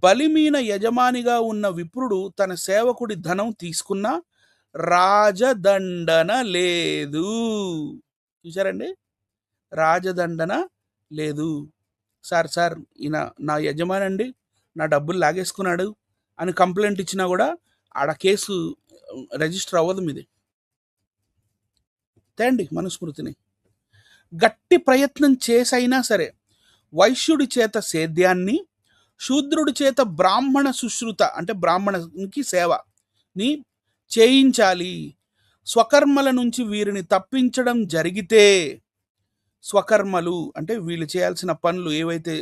బలిమీన యజమానిగా ఉన్న విప్రుడు తన సేవకుడి ధనం తీసుకున్నా రాజదండన లేదు. చూసారండి, రాజదండన లేదు. సార్ ఈయన నా యజమాని అండి, నా డబ్బులు లాగేసుకున్నాడు అని కంప్లైంట్ ఇచ్చినా కూడా ఆడ కేసు రిజిస్టర్ అవ్వదు మీది. తేండి మనుస్మృతిని. గట్టి ప్రయత్నం చేసైనా సరే వైశ్యుడి చేత సేద్యాన్ని, శూద్రుడి చేత బ్రాహ్మణ శుశ్రుత అంటే బ్రాహ్మణకి సేవని చేయించాలి. స్వకర్మల నుంచి వీరిని తప్పించడం జరిగితే, స్వకర్మలు అంటే వీళ్ళు చేయాల్సిన పనులు ఏవైతే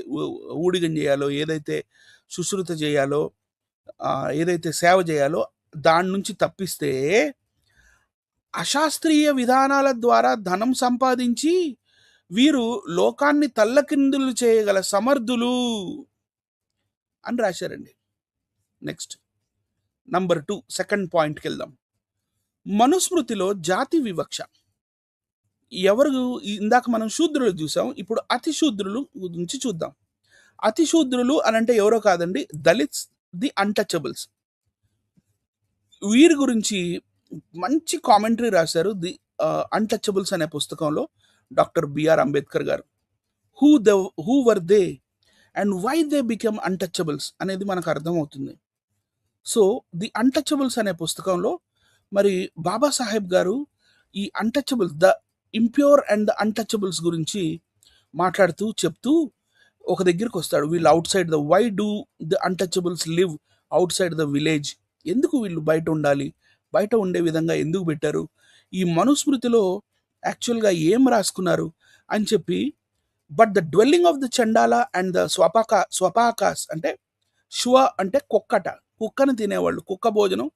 ఊడిగం చేయాలో, ఏదైతే శుశ్రుత చేయాలో, ఏదైతే సేవ చేయాలో దాని నుంచి తప్పిస్తే, అశాస్త్రీయ విధానాల ద్వారా ధనం సంపాదించి వీరు లోకాన్ని తల్లకిందులు చేయగల సమర్థులు అని రాశారండి. నెక్స్ట్ నంబర్ 2, సెకండ్ పాయింట్కి వెళ్దాం. మనుస్మృతిలో జాతి వివక్ష. ఎవరు ఇందాక మనం శూద్రులు చూసాం, ఇప్పుడు అతి శూద్రులు గురించి చూద్దాం. అతి శూద్రులు అని అంటే ఎవరో కాదండి, దళిత్స్, ది అన్టచబుల్స్. వీరి గురించి మంచి కామెంటరీ రాశారు ది అన్టచబుల్స్ అనే పుస్తకంలో doctor BR Ambedkar garu. Who were they and why they become untouchables అనేది మనకు అర్థమవుతుంది. సో ది అన్టచబుల్స్ అనే పుస్తకంలో మరి బాబాసాహెబ్ గారు ఈ untouchables, the impure and the untouchables గురించి మాట్లాడుతూ చెప్తూ ఒక దగ్గరికి వస్తాడు. వీళ్ళు outside the, why do the untouchables live outside the village? ఎందుకు వీళ్ళు బయట ఉండాలి, బయట ఉండే విధంగా ఎందుకు పెట్టారు, ఈ మనుస్మృతిలో యాక్చువల్గా ఏం రాసుకున్నారు అని చెప్పి. But the dwelling of the Chandala and the Svapakas అంటే శ్వ అంటే కుక్కట, కుక్కను తినేవాళ్ళు, కుక్క భోజనం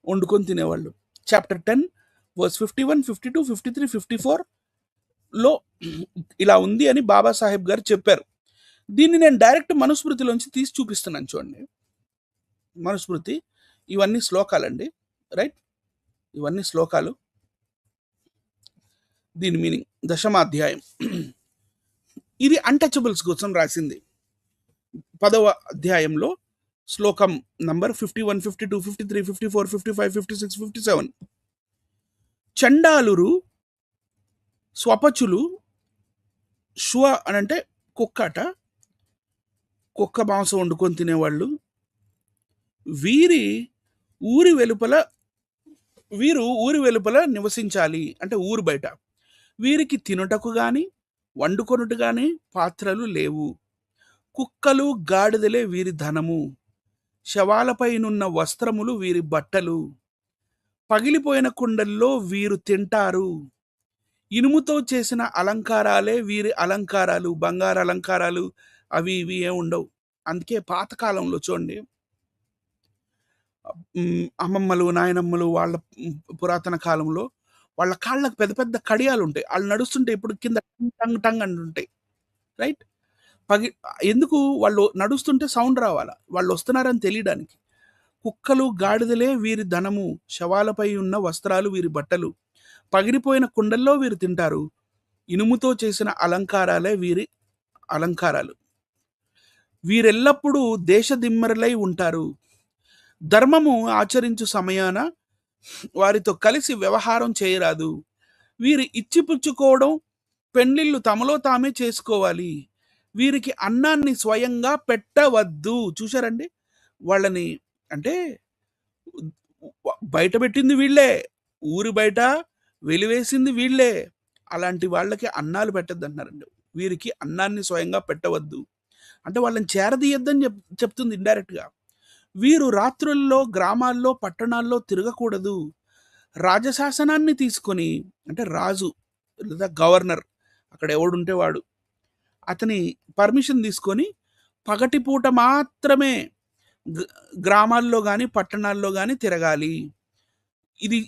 వండుకొని తినేవాళ్ళు. చాప్టర్ 10 వర్స్ 51, 52, 53, 54లో ఇలా ఉంది అని బాబాసాహెబ్ గారు చెప్పారు. దీన్ని నేను డైరెక్ట్ మనుస్మృతిలోంచి తీసి చూపిస్తున్నాను. చూడండి, మనుస్మృతి, ఇవన్నీ శ్లోకాలండి, రైట్? ఇవన్నీ శ్లోకాలు. దీని మీనింగ్ దశమాధ్యాయం. ఇది అన్టచబుల్స్ కోసం రాసింది. 10వ అధ్యాయంలో శ్లోకం నంబర్ 51, 52, 53, 54, 55, 56, 57. చండాలురు, స్వపచులు, శ్వ అనంటే కుక్కట, కుక్క మాంసం వండుకొని తినేవాళ్ళు, వీరు ఊరి వెలుపల నివసించాలి అంటే ఊరు బయట. వీరికి తినుటకు గాని వండుకొనుట గాని పాత్రలు లేవు. కుక్కలు గాడిదలే వీరి ధనము, శవాలపైనున్న వస్త్రములు వీరి బట్టలు, పగిలిపోయిన కుండల్లో వీరు తింటారు. ఇనుముతో చేసిన అలంకారాలే వీరి అలంకారాలు, బంగారు అలంకారాలు అవి ఇవి ఏం ఉండవు. అందుకే పాతకాలంలో చూడండి, అమ్మమ్మలు నాయనమ్మలు వాళ్ళ పురాతన కాలంలో వాళ్ళ కాళ్ళకు పెద్ద పెద్ద కడియాలు ఉంటాయి. వాళ్ళు నడుస్తుంటే ఇప్పుడు కింద టంగ్ టంగ్ అంటుంటాయి, రైట్? ఎందుకు? వాళ్ళు నడుస్తుంటే సౌండ్ రావాలా, వాళ్ళు వస్తున్నారని తెలియడానికి. కుక్కలు గాడిదలే వీరి ధనము, శవాలపై ఉన్న వస్త్రాలు వీరి బట్టలు, పగిలిపోయిన కుండల్లో వీరు తింటారు. ఇనుముతో చేసిన అలంకారాలే వీరి అలంకారాలు. వీరెల్లప్పుడూ దేశదిమ్మరులై ఉంటారు. ధర్మము ఆచరించు సమయాన వారితో కలిసి వ్యవహారం చేయరాదు. వీరు ఇచ్చిపుచ్చుకోవడం, పెండ్లిళ్ళు తమలో తామే చేసుకోవాలి. వీరికి అన్నాన్ని స్వయంగా పెట్టవద్దు. చూశారండి, వాళ్ళని అంటే బయట పెట్టింది వీళ్ళే, ఊరి బయట వెలివేసింది వీళ్ళే. అలాంటి వాళ్ళకి అన్నాలు పెట్టద్దు అంటున్నారండి. వీరికి అన్నాన్ని స్వయంగా పెట్టవద్దు అంటే వాళ్ళని చేరదీయద్దని చెప్తుంది ఇండైరెక్ట్గా. వీరు రాత్రుల్లో గ్రామాల్లో పట్టణాల్లో తిరగకూడదు. రాజశాసనాన్ని తీసుకొని అంటే రాజు లేదా గవర్నర్, అక్కడ ఎవడుంటే వాడు, అతని పర్మిషన్ తీసుకొని పగటిపూట మాత్రమే గ్రామాల్లో కానీ పట్టణాల్లో కానీ తిరగాలి.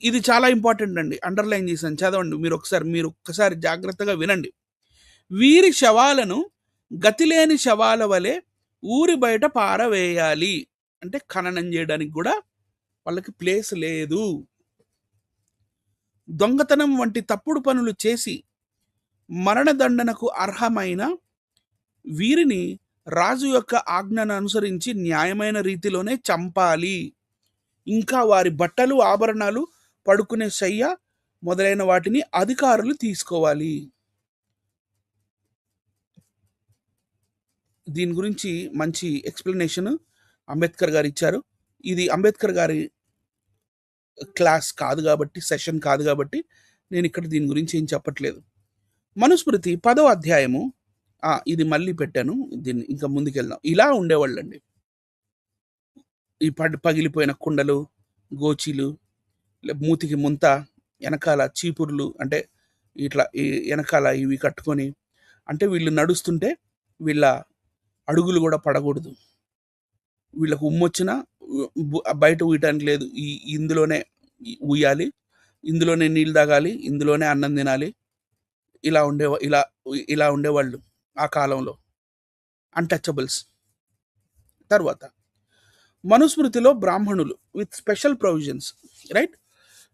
ఇది చాలా ఇంపార్టెంట్ అండి, అండర్లైన్ చేశాను, చదవండి మీరు ఒక్కసారి జాగ్రత్తగా వినండి. వీరి శవాలను గతిలేని శవాల వలె ఊరి బయట పారవేయాలి అంటే ఖననం చేయడానికి కూడా వాళ్ళకి ప్లేస్ లేదు. దొంగతనం వంటి తప్పుడు పనులు చేసి మరణదండనకు అర్హమైన వీరిని రాజు యొక్క ఆజ్ఞను అనుసరించి న్యాయమైన రీతిలోనే చంపాలి. ఇంకా వారి బట్టలు ఆభరణాలు పడుకునే శయ్య మొదలైన వాటిని అధికారులు తీసుకోవాలి. దీని గురించి మంచి ఎక్స్ప్లెనేషన్ అంబేద్కర్ గారు ఇచ్చారు. ఇది అంబేద్కర్ గారి క్లాస్ కాదు కాబట్టి, సెషన్ కాదు కాబట్టి నేను ఇక్కడ దీని గురించి ఏం చెప్పట్లేదు. మనుస్మృతి 10వ అధ్యాయము. ఇది మళ్ళీ పెట్టాను, దీన్ని ఇంకా ముందుకెళ్దాం. ఇలా ఉండేవాళ్ళండి. ఈ పగిలిపోయిన కుండలు, గోచీలు, మూతికి ముంత, వెనకాల చీపుర్లు, అంటే ఇట్లా వెనకాల ఇవి కట్టుకొని, అంటే వీళ్ళు నడుస్తుంటే వీళ్ళ అడుగులు కూడా పడకూడదు. వీళ్ళకు ఉమ్మొచ్చినా బయట ఊయటానికి లేదు, ఇందులోనే ఊయాలి, ఇందులోనే నీళ్ళు తాగాలి, ఇందులోనే అన్నం తినాలి. ఇలా ఉండేవాళ్ళు ఆ కాలంలో, అన్టచబుల్స్. తర్వాత మనుస్మృతిలో బ్రాహ్మణులు విత్ స్పెషల్ ప్రొవిజన్స్, రైట్?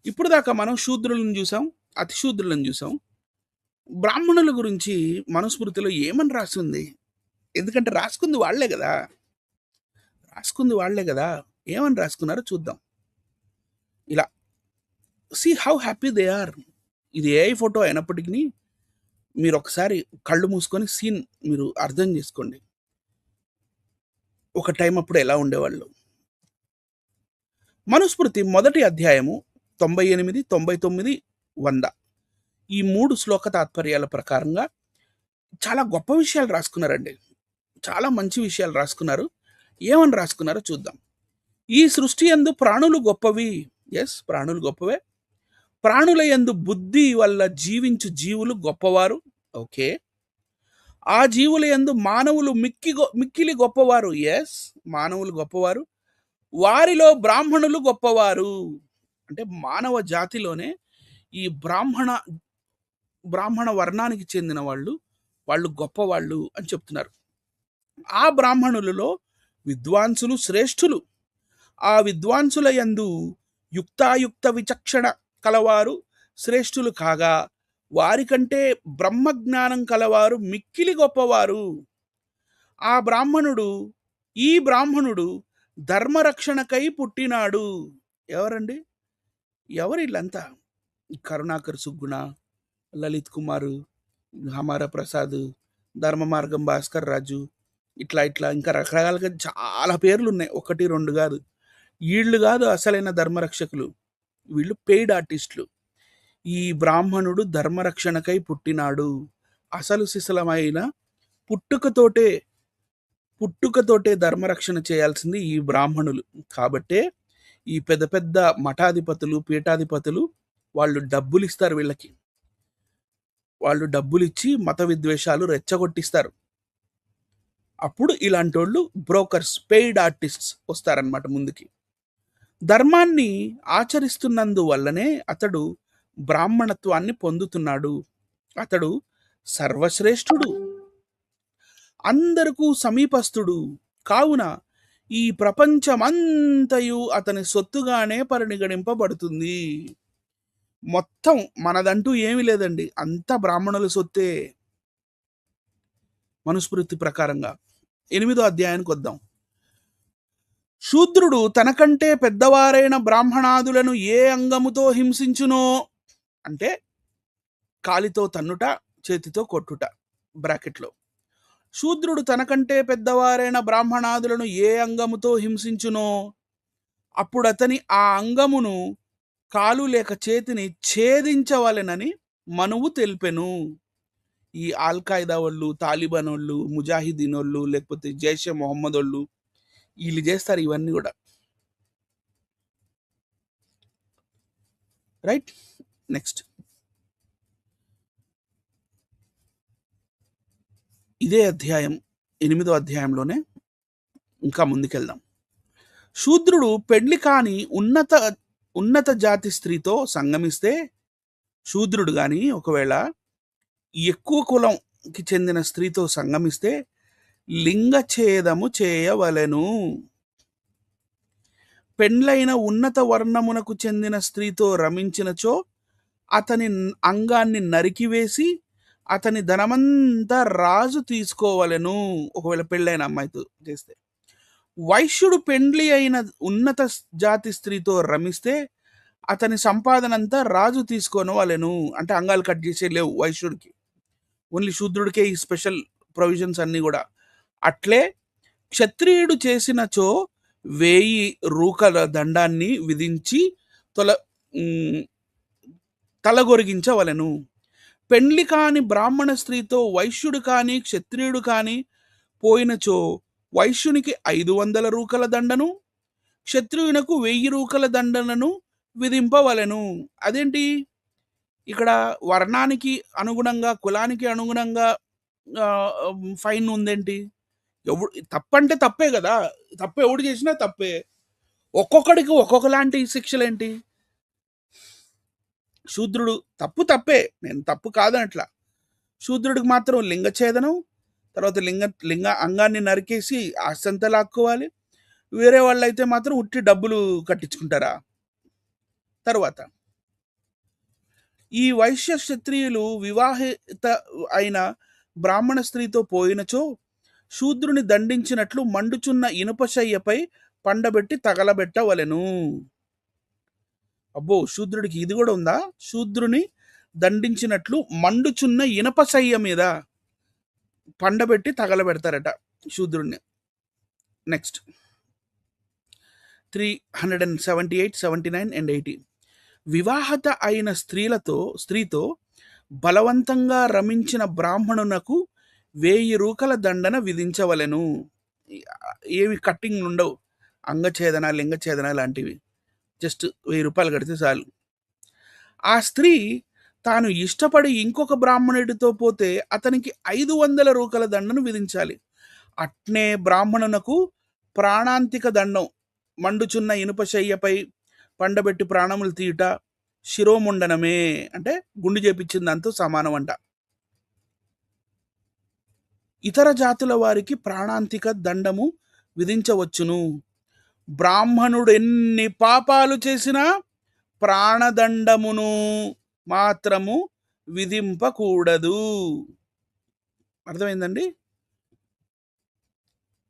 ఇప్పుడు దాకా మనం శూద్రులను చూసాం, అతి శూద్రులను చూసాం. బ్రాహ్మణుల గురించి మనుస్మృతిలో ఏమని రాసింది? ఎందుకంటే రాసుకుంది వాళ్లే కదా. ఏమని రాసుకున్నారో చూద్దాం. ఇలా see how happy they are. ఇది ఏఐ ఫోటో అయినప్పటికీ మీరు ఒకసారి కళ్ళు మూసుకొని సీన్ మీరు అర్థం చేసుకోండి. ఒక టైం అప్పుడు ఎలా ఉండేవాళ్ళు. మనుస్మృతి 1వ అధ్యాయము 98, 99, 100 ఈ 3 శ్లోక తాత్పర్యాల ప్రకారంగా చాలా గొప్ప విషయాలు రాసుకున్నారండి. చాలా మంచి విషయాలు రాసుకున్నారు. ఏమని రాసుకున్నారో చూద్దాం. ఈ సృష్టి యందు ప్రాణులు గొప్పవి. ఎస్, ప్రాణులు గొప్పవే. ప్రాణుల యందు బుద్ధి వల్ల జీవించు జీవులు గొప్పవారు. ఓకే. ఆ జీవుల యందు మానవులు మిక్కిలి గొప్పవారు. ఎస్, మానవులు గొప్పవారు. వారిలో బ్రాహ్మణులు గొప్పవారు. అంటే మానవ జాతిలోనే ఈ బ్రాహ్మణ వర్ణానికి చెందిన వాళ్ళు గొప్పవాళ్ళు అని చెప్తున్నారు. ఆ బ్రాహ్మణులలో విద్వాంసులు శ్రేష్ఠులు. ఆ విద్వాంసుల యందు యుక్తాయుక్త విచక్షణ కలవారు శ్రేష్ఠులు కాగా, వారికంటే బ్రహ్మజ్ఞానం కలవారు మిక్కిలి గొప్పవారు. ఈ బ్రాహ్మణుడు ధర్మరక్షణకై పుట్టినాడు. ఎవరండి? ఎవరు వీళ్ళంతా? కరుణాకర్ సుగ్గుణ, లలిత్ కుమార్, హమార ప్రసాద్, ధర్మ మార్గం భాస్కర్ రాజు, ఇట్లా ఇంకా రకరకాలుగా చాలా పేర్లు ఉన్నాయి, 1, 2 కాదు. వీళ్ళు కాదు అసలైన ధర్మరక్షకులు, వీళ్ళు పెయిడ్ ఆర్టిస్టులు. ఈ బ్రాహ్మణుడు ధర్మరక్షణకై పుట్టినాడు. అసలు సిసలమైన పుట్టుకతోటే ధర్మరక్షణ చేయాల్సింది ఈ బ్రాహ్మణులు. కాబట్టే ఈ పెద్ద పెద్ద మఠాధిపతులు, పీఠాధిపతులు వాళ్ళు డబ్బులు ఇస్తారు వీళ్ళకి. వాళ్ళు డబ్బులు ఇచ్చి మత విద్వేషాలు రెచ్చగొట్టిస్తారు. అప్పుడు ఇలాంటి వాళ్ళు బ్రోకర్స్, పెయిడ్ ఆర్టిస్ట్స్ వస్తారనమాట ముందుకి. ధర్మాన్ని ఆచరిస్తున్నందువల్లనే అతడు బ్రాహ్మణత్వాన్ని పొందుతున్నాడు. అతడు సర్వశ్రేష్ఠుడు, అందరకు సమీపస్థుడు. కావున ఈ ప్రపంచమంతయు అతని సొత్తుగానే పరిగణింపబడుతుంది. మొత్తం మనదంటూ ఏమీ లేదండి, అంతా బ్రాహ్మణుల సొత్తే. మనుస్మృతి ప్రకారంగా 8వ అధ్యాయానికి వద్దాం. శూద్రుడు తనకంటే పెద్దవారైన బ్రాహ్మణాదులను ఏ అంగముతో హింసించునో, అంటే కాలితో తన్నుట, చేతితో కొట్టుట, బ్రాకెట్లో. శూద్రుడు తనకంటే పెద్దవారైన బ్రాహ్మణాదులను ఏ అంగముతో హింసించునో అప్పుడు అతని ఆ అంగమును కాలు లేక చేతిని ఛేదించవలెనని మనువు తెలిపెను. ఈ ఆల్ఖాయిదా వాళ్ళు, తాలిబాన్ వాళ్ళు, ముజాహిదీన్ వాళ్ళు, లేకపోతే జైషే మొహమ్మద్ వాళ్ళు, వీళ్ళు చేస్తారు ఇవన్నీ కూడా, రైట్? నెక్స్ట్ ఇదే అధ్యాయం 8వ అధ్యాయంలోనే ఇంకా ముందుకెళ్దాం. శూద్రుడు పెళ్లి కాని ఉన్నత జాతి స్త్రీతో సంగమిస్తే, శూద్రుడు కానీ ఒకవేళ ఎక్కువ కులంకి చెందిన స్త్రీతో సంగమిస్తే లింగఛేదము చేయవలెను. పెండ్లైన ఉన్నత వర్ణమునకు చెందిన స్త్రీతో రమించినచో అతని అంగాన్ని నరికివేసి అతని ధనమంతా రాజు తీసుకోవలెను. ఒకవేళ పెళ్ళైన అమ్మాయితో చేస్తే. వైశ్యుడు పెండ్లి అయిన ఉన్నత జాతి స్త్రీతో రమిస్తే అతని సంపాదన అంతా రాజు తీసుకొని వాళ్ళను, అంటే అంగాలు కట్ చేసే లేవు వైశ్యుడికి, ఓన్లీ శూద్రుడికే ఈ స్పెషల్ ప్రొవిజన్స్ అన్నీ కూడా. అట్లే క్షత్రియుడు చేసినచో 1000 రూకల దండాన్ని విధించి తొల తలగొరిగించవలెను. పెండ్లి కాని బ్రాహ్మణ స్త్రీతో వైశ్యుడు కాని క్షత్రియుడు కాని పోయినచో వైశ్యునికి 500 రూకల దండను, క్షత్రియునకు 1000 రూకల దండనను విధింపవలెను. అదేంటి, ఇక్కడ వర్ణానికి అనుగుణంగా, కులానికి అనుగుణంగా ఫైన్ ఉందేంటి? తప్పంటే తప్పే కదా, తప్పు ఎవడు చేసినా తప్పే. ఒక్కొక్కడికి ఒక్కొక్కలాంటి శిక్షలేంటి? శూద్రుడు తప్పు తప్పే, నేను తప్పు కాదనట్లా. శూద్రుడికి మాత్రం లింగఛేదనం, తర్వాత లింగ అంగాన్ని నరికేసి ఆస్తంతా లాక్కోవాలి. వేరే వాళ్ళైతే మాత్రం ఉట్టి డబ్బులు కట్టించుకుంటారా? తర్వాత ఈ వైశ్య క్షత్రియులు వివాహిత అయిన బ్రాహ్మణ స్త్రీతో పోయినచో శూద్రుని దండించినట్లు మండుచున్న ఇనుపశయ్యపై పండబెట్టి తగలబెట్టవలెను. అబ్బో, శూద్రుడికి ఇది కూడా ఉందా? శూద్రుని దండించినట్లు మండుచున్న ఇనపశయ్య మీద పండబెట్టి తగలబెడతారట శూద్రుడిని. Next 378, 79 and 80. వివాహత అయిన స్త్రీతో బలవంతంగా రమించిన బ్రాహ్మణునకు 1000 రూకల దండన విధించవలెను. ఏమి కట్టింగ్ ఉండవు, అంగఛేదన లింగఛేదన లాంటివి. జస్ట్ 1000 రూపాయలు కడితే చాలు. ఆ స్త్రీ తాను ఇష్టపడి ఇంకొక బ్రాహ్మణుడితో పోతే అతనికి 500 రూకల దండను విధించాలి. అట్నే బ్రాహ్మణునకు ప్రాణాంతిక దండం, మండుచున్న ఇనుపశయ్యపై పండబెట్టి ప్రాణములు తీయుట, శిరోముండనమే, అంటే గుండు చేపించిన దాంతో సమానం అంట. ఇతర జాతుల వారికి ప్రాణాంతిక దండము విధించవచ్చును. బ్రాహ్మణుడు ఎన్ని పాపాలు చేసినా ప్రాణదండమును మాత్రము విధింపకూడదు. అర్థమైందండి?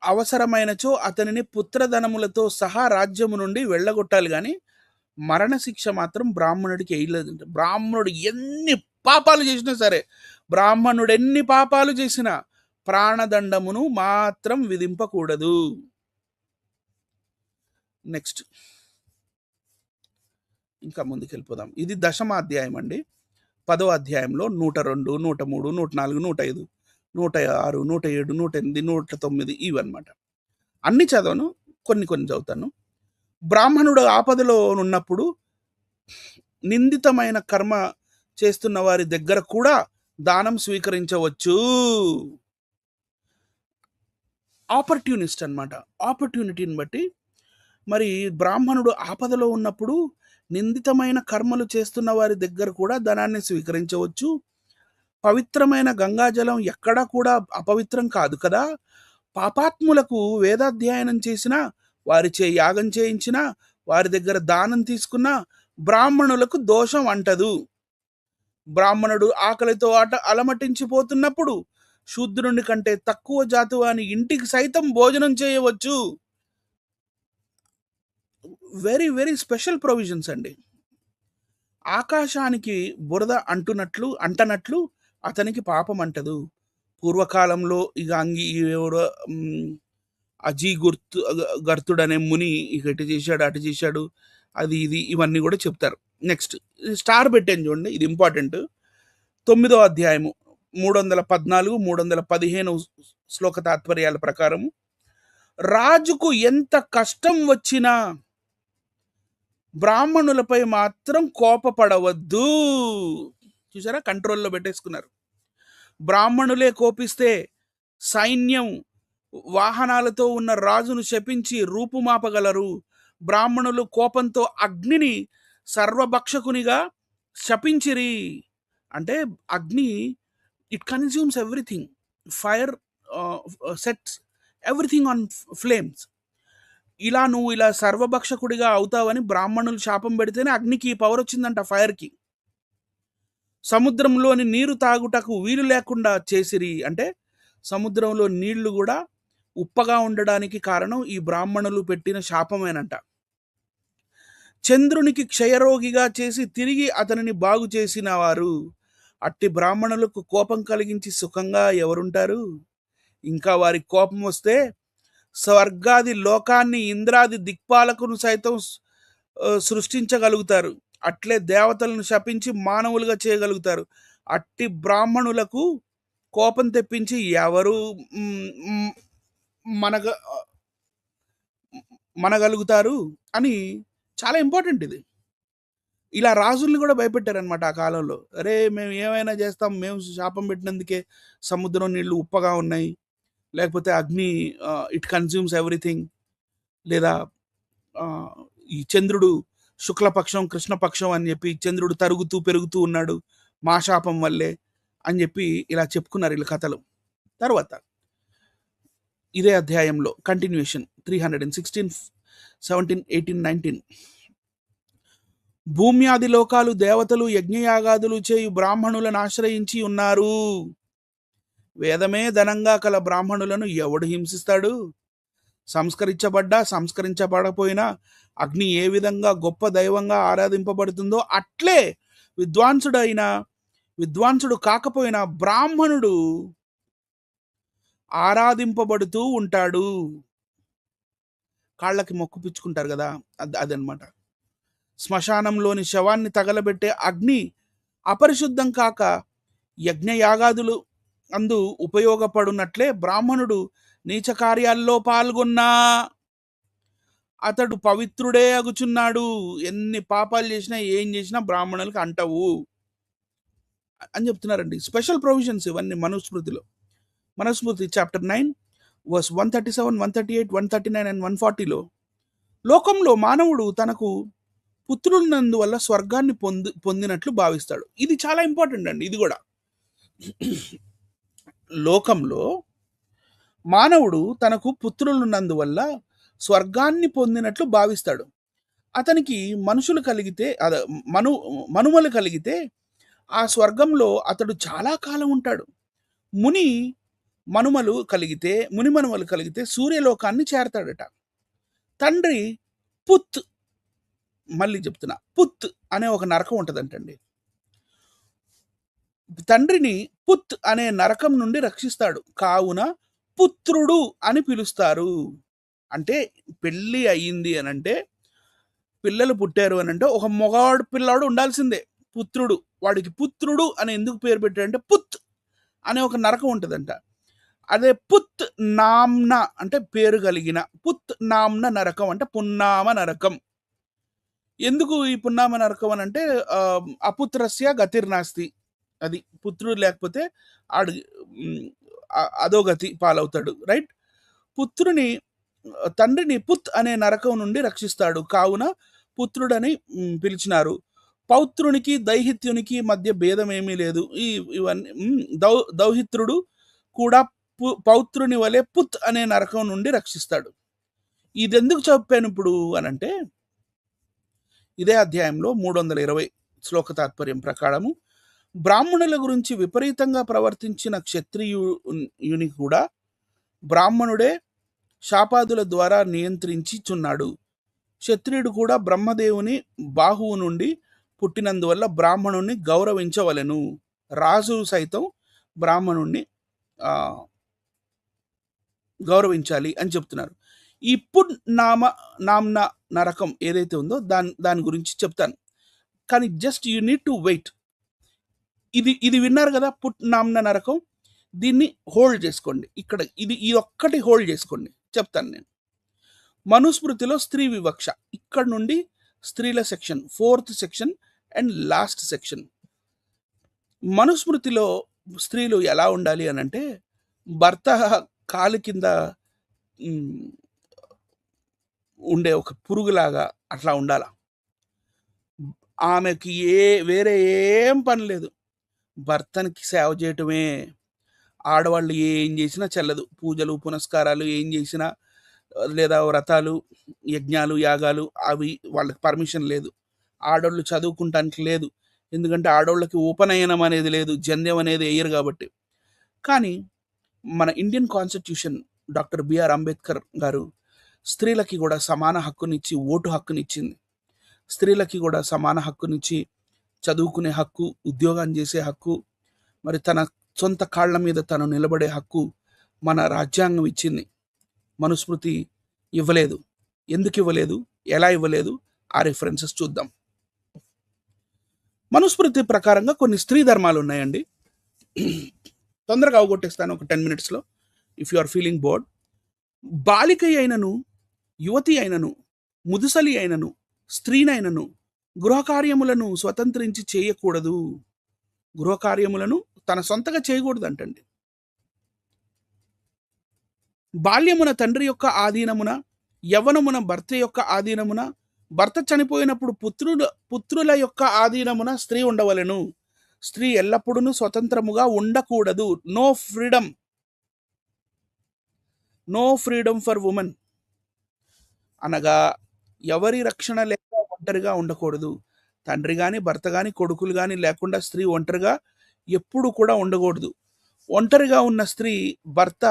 అవసరమైనచో అతనిని పుత్రధనములతో సహా రాజ్యము నుండి వెళ్ళగొట్టాలి, కానీ మరణశిక్ష మాత్రం బ్రాహ్మణుడికి వేయలేదంట. బ్రాహ్మణుడు ఎన్ని పాపాలు చేసినా సరే, బ్రాహ్మణుడు ఎన్ని పాపాలు చేసినా ప్రాణదండమును మాత్రం విధింపకూడదు. నెక్స్ట్ ఇంకా ముందుకెళ్ళిపోదాం. ఇది 10వ అధ్యాయం అండి. 10వ అధ్యాయంలో 102, 103, 104, 105, 106, 107, 108, 109 ఇవన్నమాట. అన్ని చదవను, కొన్ని చదువుతాను. బ్రాహ్మణుడు ఆపదలో ఉన్నప్పుడు నిందితమైన కర్మ చేస్తున్న వారి దగ్గర కూడా దానం స్వీకరించవచ్చు. ఆపర్ట్యూనిస్ట్ అన్నమాట. ఆపర్ట్యూనిటీని బట్టి మరి బ్రాహ్మణుడు ఆపదలో ఉన్నప్పుడు నిందితమైన కర్మలు చేస్తున్న వారి దగ్గర కూడా ధనాన్ని స్వీకరించవచ్చు. పవిత్రమైన గంగాజలం ఎక్కడా కూడా అపవిత్రం కాదు కదా. పాపాత్ములకు వేదాధ్యయనం చేసిన, వారిచే యాగం చేయించిన, వారి దగ్గర దానం తీసుకున్న బ్రాహ్మణులకు దోషం అంటదు. బ్రాహ్మణుడు ఆకలితో అలమటించిపోతున్నప్పుడు శూద్రుని కంటే తక్కువ జాతు వాని ఇంటికి సైతం భోజనం చేయవచ్చు. వెరీ వెరీ స్పెషల్ ప్రొవిజన్స్ అండి. ఆకాశానికి బురద అంటనట్లు అతనికి పాపం అంటదు. పూర్వకాలంలో ఇక అజీ గర్తుడనే ముని ఇక ఇటు చేశాడు అటు చేశాడు, అది ఇది ఇవన్నీ కూడా చెప్తారు. నెక్స్ట్ స్టార్ పెట్టాను చూడండి, ఇది ఇంపార్టెంట్. 9వ అధ్యాయము 314, 315 శ్లోక తాత్పర్యాల ప్రకారం రాజుకు ఎంత కష్టం వచ్చినా బ్రాహ్మణులపై మాత్రం కోపపడవద్దు. చూసారా, కంట్రోల్లో పెట్టేసుకున్నారు. బ్రాహ్మణులే కోపిస్తే సైన్యం వాహనాలతో ఉన్న రాజును శపించి రూపుమాపగలరు. బ్రాహ్మణులు కోపంతో అగ్నిని సర్వభక్షకునిగా శపించిరి. అంటే అగ్ని it consumes everything. Fire sets everything on flames. నువ్వు ఇలా సర్వభక్షకుడిగా అవుతావని బ్రాహ్మణులు శాపం పెడితేనే అగ్నికి పవర్ వచ్చిందంట, ఫైర్కి. సముద్రంలోని నీరు తాగుటకు వీలు లేకుండా చేసిరి. అంటే సముద్రంలో నీళ్లు కూడా ఉప్పగా ఉండడానికి కారణం ఈ బ్రాహ్మణులు పెట్టిన శాపమేనంట. చంద్రునికి క్షయరోగిగా చేసి తిరిగి అతనిని బాగు చేసిన వారు. అట్టి బ్రాహ్మణులకు కోపం కలిగించి సుఖంగా ఎవరుంటారు? ఇంకా వారి కోపం వస్తే స్వర్గాది లోకాన్ని ఇంద్రాది దిక్పాలకును సైతం సృష్టించగలుగుతారు. అట్లే దేవతలను శపించి మానవులుగా చేయగలుగుతారు. అట్టి బ్రాహ్మణులకు కోపం తెప్పించి ఎవరు మనగ మనగలుగుతారు అని చాలా ఇంపార్టెంట్ ఇది. ఇలా రాజుల్ని కూడా భయపెట్టారనమాట ఆ కాలంలో. అరే మేము ఏమైనా చేస్తాం, మేము శాపం పెట్టినందుకే సముద్రం నీళ్లు ఉప్పగా ఉన్నాయి, లేకపోతే అగ్ని ఇట్ కన్జ్యూమ్స్ ఎవ్రీథింగ్, లేదా ఈ చంద్రుడు శుక్లపక్షం కృష్ణపక్షం అని చెప్పి చంద్రుడు తరుగుతూ పెరుగుతూ ఉన్నాడు మా శాపం వల్లే అని చెప్పి ఇలా చెప్పుకున్నారు వీళ్ళ కథలు. తర్వాత ఇదే అధ్యాయంలో కంటిన్యూషన్ 316, 17, 18, 19. భూమ్యాది లోకాలు దేవతలు యజ్ఞయాగాదులు చేయు బ్రాహ్మణులను ఆశ్రయించి ఉన్నారు. వేదమే ధనంగా కల బ్రాహ్మణులను ఎవడు హింసిస్తాడు? సంస్కరించబడ్డా సంస్కరించబడపోయినా అగ్ని ఏ విధంగా గొప్ప దైవంగా ఆరాధింపబడుతుందో అట్లే విద్వాంసుడు కాకపోయినా బ్రాహ్మణుడు ఆరాధింపబడుతూ ఉంటాడు. కాళ్ళకి మొక్కు పిచ్చుకుంటారు కదా, అదనమాట. శ్మశానంలోని శవాన్ని తగలబెట్టే అగ్ని అపరిశుద్ధం కాక యజ్ఞయాగాదులు అందు ఉపయోగపడునట్లే బ్రాహ్మణుడు నీచ కార్యాల్లో పాల్గొన్నా అతడు పవిత్రుడే అగుచున్నాడు. ఎన్ని పాపాలు చేసినా ఏం చేసినా బ్రాహ్మణులకు అంటవు అని చెప్తున్నారండి. స్పెషల్ ప్రొవిజన్స్ ఇవన్నీ మనుస్మృతిలో. మనుస్మృతి చాప్టర్ 9 వర్స్ 137, 138, 139 అండ్ 140లో లోకంలో మానవుడు తనకు పుత్రులనందువల్ల స్వర్గాన్ని పొందినట్లు భావిస్తాడు. ఇది చాలా ఇంపార్టెంట్ అండి. ఇది కూడా లోకంలో మానవుడు తనకు పుత్రులున్నందువల్ల స్వర్గాన్ని పొందినట్లు భావిస్తాడు. అతనికి మనుషులు కలిగితే మనుమలు కలిగితే ఆ స్వర్గంలో అతడు చాలా కాలం ఉంటాడు. మునిమనుమలు కలిగితే సూర్యలోకాన్ని చేరతాడట. తండ్రి పుత్, మళ్ళీ చెప్తున్నా, పుత్ అనే ఒక నరకం ఉంటుందంటండి. తండ్రిని పుత్ అనే నరకం నుండి రక్షిస్తాడు. కావున పుత్రుడు అని పిలుస్తారు. అంటే పెళ్ళి అయ్యింది అని అంటే, పిల్లలు పుట్టారు అని అంటే ఒక మొగాడు పిల్లాడు ఉండాల్సిందే, పుత్రుడు. వాడికి పుత్రుడు అని ఎందుకు పేరు పెట్టారంటే పుత్ అనే ఒక నరకం ఉంటుందంట. అదే పుత్ నామ్న అంటే పేరు కలిగిన, పుత్ నామ్న నరకం అంటే పున్నామ నరకం. ఎందుకు ఈ పున్నామ నరకం అని అంటే అపుత్రస్య గతిర్నాస్తి, అది పుత్రుడు లేకపోతే ఆడు అధోగతి పాలవుతాడు, రైట్. తండ్రిని పుత్ అనే నరకం నుండి రక్షిస్తాడు. కావున పుత్రుడని పిలిచినారు. పౌత్రునికి దైహిత్యునికి మధ్య భేదం ఏమీ లేదు. ఇవన్నీ దౌహిత్రుడు కూడా పౌత్రుని వలె పుత్ అనే నరకం నుండి రక్షిస్తాడు. ఇది ఎందుకు చెప్పాను ఇప్పుడు అనంటే, ఇదే అధ్యాయంలో 320 శ్లోక తాత్పర్యం ప్రకారము బ్రాహ్మణుల గురించి విపరీతంగా ప్రవర్తించిన క్షత్రియుని కూడా బ్రాహ్మణుడే శాపాదుల ద్వారా నియంత్రించుచున్నాడు. క్షత్రియుడు కూడా బ్రహ్మదేవుని బాహువు నుండి పుట్టినందువల్ల బ్రాహ్మణుణ్ణి గౌరవించవలెను. రాజు సైతం బ్రాహ్మణుణ్ణి గౌరవించాలి అని చెప్తున్నారు. ఈ పుట్ నామ్న నరకం ఏదైతే ఉందో దాని గురించి చెప్తాను, కానీ just you need to wait. ఇది విన్నారు కదా, పుట్ నామ్న నరకం. దీన్ని హోల్డ్ చేసుకోండి. ఇక్కడ ఇది ఒక్కటి హోల్డ్ చేసుకోండి, చెప్తాను నేను. మనుస్మృతిలో స్త్రీ వివక్ష, ఇక్కడ నుండి స్త్రీల section, 4th section and last section. మనుస్మృతిలో స్త్రీలు ఎలా ఉండాలి అని అంటే, భర్త కాలు కింద ఉండే ఒక పురుగులాగా అట్లా ఉండాల. ఆమెకి వేరే ఏం పని లేదు, భర్తనికి సేవ చేయటమే. ఆడవాళ్ళు ఏం చేసినా చెల్లదు. పూజలు పునస్కారాలు ఏం చేసినా, లేదా వ్రతాలు యజ్ఞాలు యాగాలు అవి వాళ్ళకి పర్మిషన్ లేదు. ఆడవాళ్ళు చదువుకుంటానికి లేదు, ఎందుకంటే ఆడవాళ్ళకి ఉపనయనం అనేది లేదు, జంధ్యం అనేది వేయరు కాబట్టి. కానీ మన Indian constitution doctor BR Ambedkar garu స్త్రీలకి కూడా సమాన హక్కునిచ్చి ఓటు హక్కునిచ్చింది. స్త్రీలకి కూడా సమాన హక్కునిచ్చి చదువుకునే హక్కు, ఉద్యోగం చేసే హక్కు, మరి తన సొంత కాళ్ళ మీద తను నిలబడే హక్కు మన రాజ్యాంగం ఇచ్చింది. మనుస్మృతి ఇవ్వలేదు. ఎందుకు ఇవ్వలేదు, ఎలా ఇవ్వలేదు, ఆ రిఫరెన్సెస్ చూద్దాం. మనుస్మృతి ప్రకారంగా కొన్ని స్త్రీ ధర్మాలు ఉన్నాయండి. తొందరగా అవగొట్టేస్తాను ఒక 10 minutesలో, if you are feeling bored. బాలిక అయినను, యువతి అయినను, ముదుసలి అయినను, స్త్రీనైనను గృహకార్యములను స్వతంత్రించి చేయకూడదు. గృహకార్యములను తన సొంతగా చేయకూడదంటండి. బాల్యమున తండ్రి యొక్క ఆధీనమున, యవ్వనమున భర్త యొక్క ఆధీనమున, భర్త చనిపోయినప్పుడు పుత్రుల యొక్క ఆధీనమున స్త్రీ ఉండవలెను. స్త్రీ ఎల్లప్పుడూ స్వతంత్రముగా ఉండకూడదు. నో ఫ్రీడమ్ ఫర్ ఉమెన్ అనగా ఎవరి రక్షణ లేక ఒంటరిగా ఉండకూడదు. తండ్రి గాని, భర్త గాని, కొడుకులు గాని లేకుండా స్త్రీ ఒంటరిగా ఎప్పుడు కూడా ఉండకూడదు. ఒంటరిగా ఉన్న స్త్రీ భర్త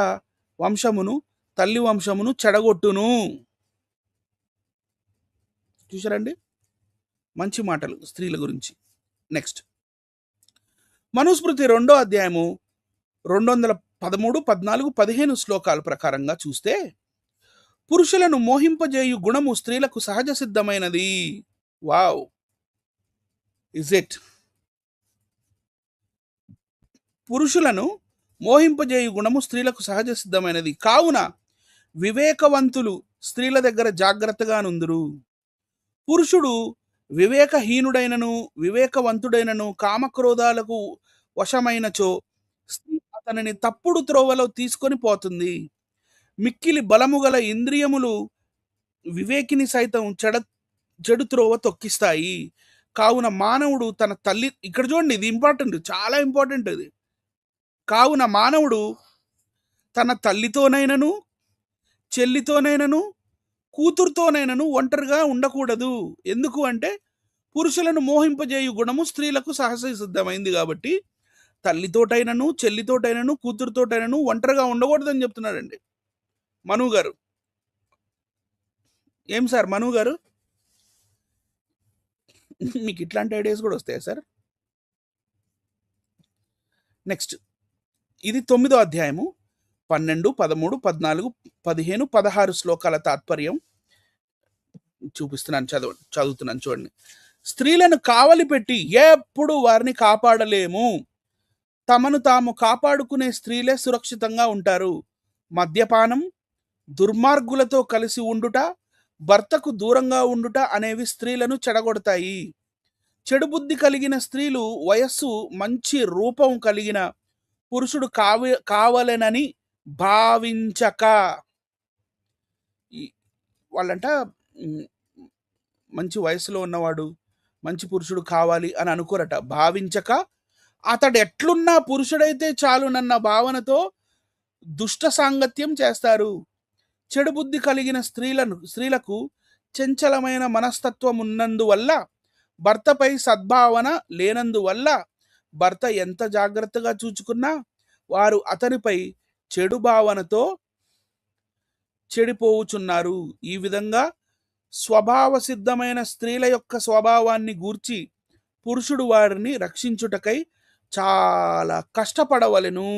వంశమును, తల్లి వంశమును చెడగొట్టును. చూసారండి, మంచి మాటలు స్త్రీల గురించి. నెక్స్ట్, మనుస్మృతి 2వ అధ్యాయము 213, 14, 15 శ్లోకాల ప్రకారంగా చూస్తే, పురుషులను మోహింపజేయు గుణము స్త్రీలకు సహజ సిద్ధమైనది. Wow, is it? పురుషులను మోహింపజేయు గుణము స్త్రీలకు సహజ సిద్ధమైనది. కావున వివేకవంతులు స్త్రీల దగ్గర జాగ్రత్తగా నుందురు. పురుషుడు వివేకహీనుడైనను, వివేకవంతుడైనను కామక్రోధాలకు వశమైనచో స్త్రీ అతనిని తప్పుడు త్రోవలో తీసుకొని పోతుంది. మిక్కిలి బలము గల ఇంద్రియములు వివేకిని సైతం చెడు త్రోవ తొక్కిస్తాయి. కావున మానవుడు తన తల్లి, ఇక్కడ చూడండి, ఇది ఇంపార్టెంట్, చాలా ఇంపార్టెంట్ ఇది. కావున మానవుడు తన తల్లితోనైనను, చెల్లితోనైనను, కూతురుతోనైనను ఒంటరిగా ఉండకూడదు. ఎందుకు అంటే పురుషులను మోహింపజేయు గుణము స్త్రీలకు సహజ సిద్ధమైంది కాబట్టి తల్లితోటైనను, చెల్లితోటైనను, కూతురుతోటైనను ఒంటరిగా ఉండకూడదని చెప్తున్నాడండి మను గారు. ఏం సార్ మను గారు, మీకు ఇట్లాంటి ఐడియాస్ కూడా వస్తాయా సార్? నెక్స్ట్, ఇది 9వ అధ్యాయము 12, 13, 14, 15, 16 శ్లోకాల తాత్పర్యం చూపిస్తున్నాను, చదువుతున్నాను చూడండి. స్త్రీలను కావలి పెట్టి ఎప్పుడు వారిని కాపాడలేము. తమను తాము కాపాడుకునే స్త్రీలే సురక్షితంగా ఉంటారు. మద్యపానం, దుర్మార్గులతో కలిసి ఉండుట, భర్తకు దూరంగా ఉండుట అనేవి స్త్రీలను చెడగొడతాయి. చెడు బుద్ధి కలిగిన స్త్రీలు వయస్సు, మంచి రూపం కలిగిన పురుషుడు కావాలనని భావించక, వాళ్ళంట మంచి వయసులో ఉన్నవాడు మంచి పురుషుడు కావాలి అని అనుకోరట. భావించక అతడు ఎట్లున్నా పురుషుడైతే చాలునన్న భావనతో దుష్ట సాంగత్యం చేస్తారు. చెడు బుద్ధి కలిగిన స్త్రీలకు చంచలమైన మనస్తత్వం ఉన్నందువల్ల, భర్తపై సద్భావన లేనందువల్ల భర్త ఎంత జాగ్రత్తగా చూచుకున్నా వారు అతనిపై చెడు భావనతో చెడిపోవుచున్నారు. ఈ విధంగా స్వభావ సిద్ధమైన స్త్రీల యొక్క స్వభావాన్ని గూర్చి పురుషుడు వారిని రక్షించుటకై చాలా కష్టపడవలెను.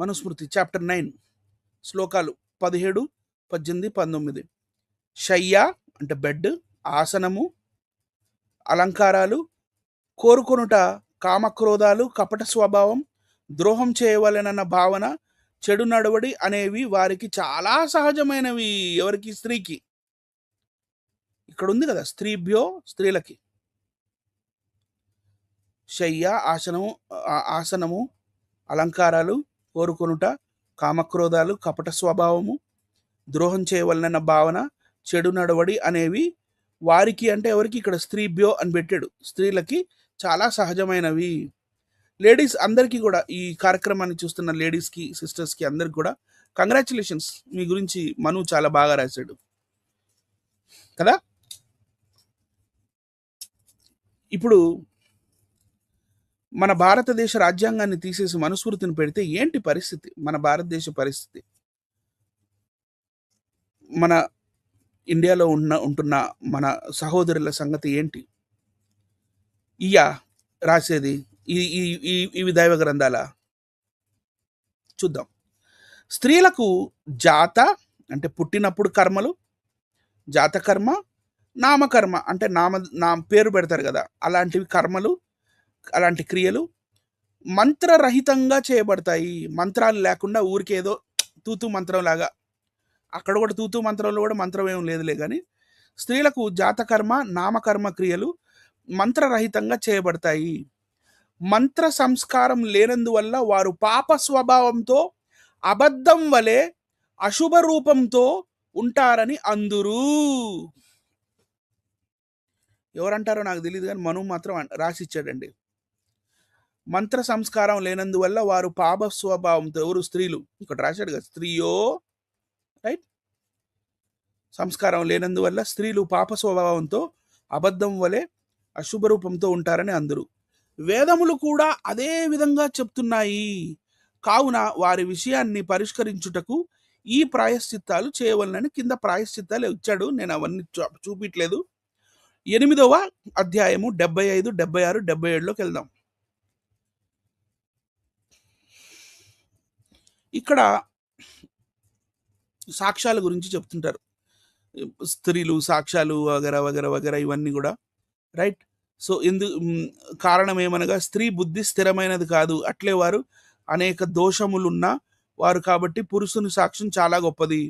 మనుస్మృతి చాప్టర్ 9 శ్లోకాలు 17, 18, 19. శయ్య అంటే బెడ్, ఆసనము, అలంకారాలు, కోరుకొనుట, కామక్రోధాలు, కపట స్వభావం, ద్రోహం చేయవలెనన్న భావన, చెడు నడవడి అనేవి వారికి చాలా సహజమైనవి. ఎవరికి? స్త్రీకి. ఇక్కడ ఉంది కదా, స్త్రీభ్యో, స్త్రీలకి. శయ్య, ఆసనము, అలంకారాలు, కోరుకొనుట, కామక్రోధాలు, కపట స్వభావము, ద్రోహం చేయవలనన్న భావన, చెడు నడవడి అనేవి వారికి అంటే ఎవరికి? ఇక్కడ స్త్రీభ్యో అని పెట్టాడు. స్త్రీలకి చాలా సహజమైనవి. లేడీస్ అందరికీ కూడా, ఈ కార్యక్రమాన్ని చూస్తున్న లేడీస్కి, సిస్టర్స్కి అందరికి కూడా కంగ్రాచులేషన్స్. మీ గురించి మను చాలా బాగా రాశాడు కదా. ఇప్పుడు మన భారతదేశ రాజ్యాంగాన్ని తీసేసి మనుస్మృతిని పెడితే ఏంటి పరిస్థితి? మన భారతదేశ పరిస్థితి, మన ఇండియాలో ఉంటున్న మన సహోదరుల సంగతి ఏంటి? ఇయా రాసేది ఇవి దైవ గ్రంథాల? చూద్దాం. స్త్రీలకు జాత అంటే పుట్టినప్పుడు కర్మలు, జాతకర్మ, నామకర్మ అంటే పేరు పెడతారు కదా, అలాంటివి కర్మలు, అలాంటి క్రియలు మంత్రరహితంగా చేయబడతాయి. మంత్రాలు లేకుండా ఊరికేదో తూతూ మంత్రం లాగా. అక్కడ కూడా తూతూ మంత్రంలో కూడా మంత్రం ఏం లేదులే కానీ స్త్రీలకు జాతకర్మ, నామకర్మ క్రియలు మంత్రరహితంగా చేయబడతాయి. మంత్ర సంస్కారం లేనందువల్ల వారు పాప స్వభావంతో అబద్ధం వలె అశుభ రూపంతో ఉంటారని అందురు. ఎవరంటారో నాకు తెలియదు కానీ మనువు మాత్రం రాసిచ్చాడండి. మంత్ర సంస్కారం లేనందువల్ల వారు పాప స్వభావంతో, ఎవరు? స్త్రీలు. ఇక్కడ రాశాడు కదా, స్త్రీయో, రైట్? సంస్కారం లేనందువల్ల స్త్రీలు పాప స్వభావంతో అబద్ధం వలె అశుభ రూపంతో ఉంటారని అందరు. వేదములు కూడా అదే విధంగా చెప్తున్నాయి. కావున వారి విషయాన్ని పరిష్కరించుటకు ఈ ప్రాయశ్చిత్తాలు చేయవలనని కింద ప్రాయశ్చిత్తాలు ఇచ్చాడు. నేను అవన్నీ చూపించలేదు. 8వ అధ్యాయము 75, 76, 77లోకి వెళ్దాం. ఇక్కడ సాక్ష్యాల గురించి చెప్తుంటారు. స్త్రీలు సాక్ష్యాలు వగర వగర వగర ఇవన్నీ కూడా, రైట్? సో కారణం ఏమనగా స్త్రీ బుద్ధి స్థిరమైనది కాదు, అట్లే వారు అనేక దోషములున్న వారు కాబట్టి పురుషుని సాక్ష్యం చాలా గొప్పది.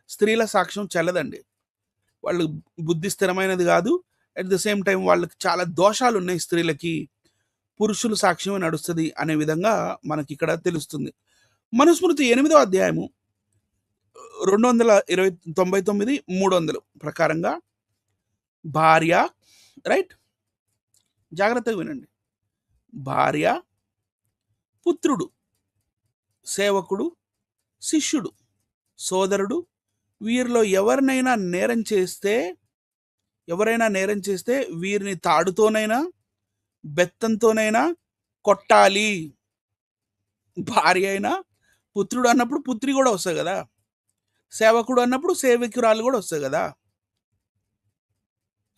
స్త్రీల సాక్ష్యం చెల్లదండి. వాళ్ళు బుద్ధి స్థిరమైనది కాదు, అట్ ద సేమ్ టైం వాళ్ళకి చాలా దోషాలు ఉన్నాయి. స్త్రీలకి పురుషుల సాక్ష్యం నడుస్తుంది అనే విధంగా మనకి ఇక్కడ తెలుస్తుంది. మనుస్మృతి 8వ అధ్యాయము 299, 300 ప్రకారంగా భార్య, రైట్? జాగ్రత్తగా వినండి. భార్య, పుత్రుడు, సేవకుడు, శిష్యుడు, సోదరుడు, వీరిలో ఎవరైనా నేరం చేస్తే వీరిని తాడుతోనైనా బెత్తంతోనైనా కొట్టాలి. భార్య అయినా, పుత్రుడు అన్నప్పుడు పుత్రి కూడా వస్తుంది కదా, సేవకుడు అన్నప్పుడు సేవకురాలు కూడా వస్తుంది కదా,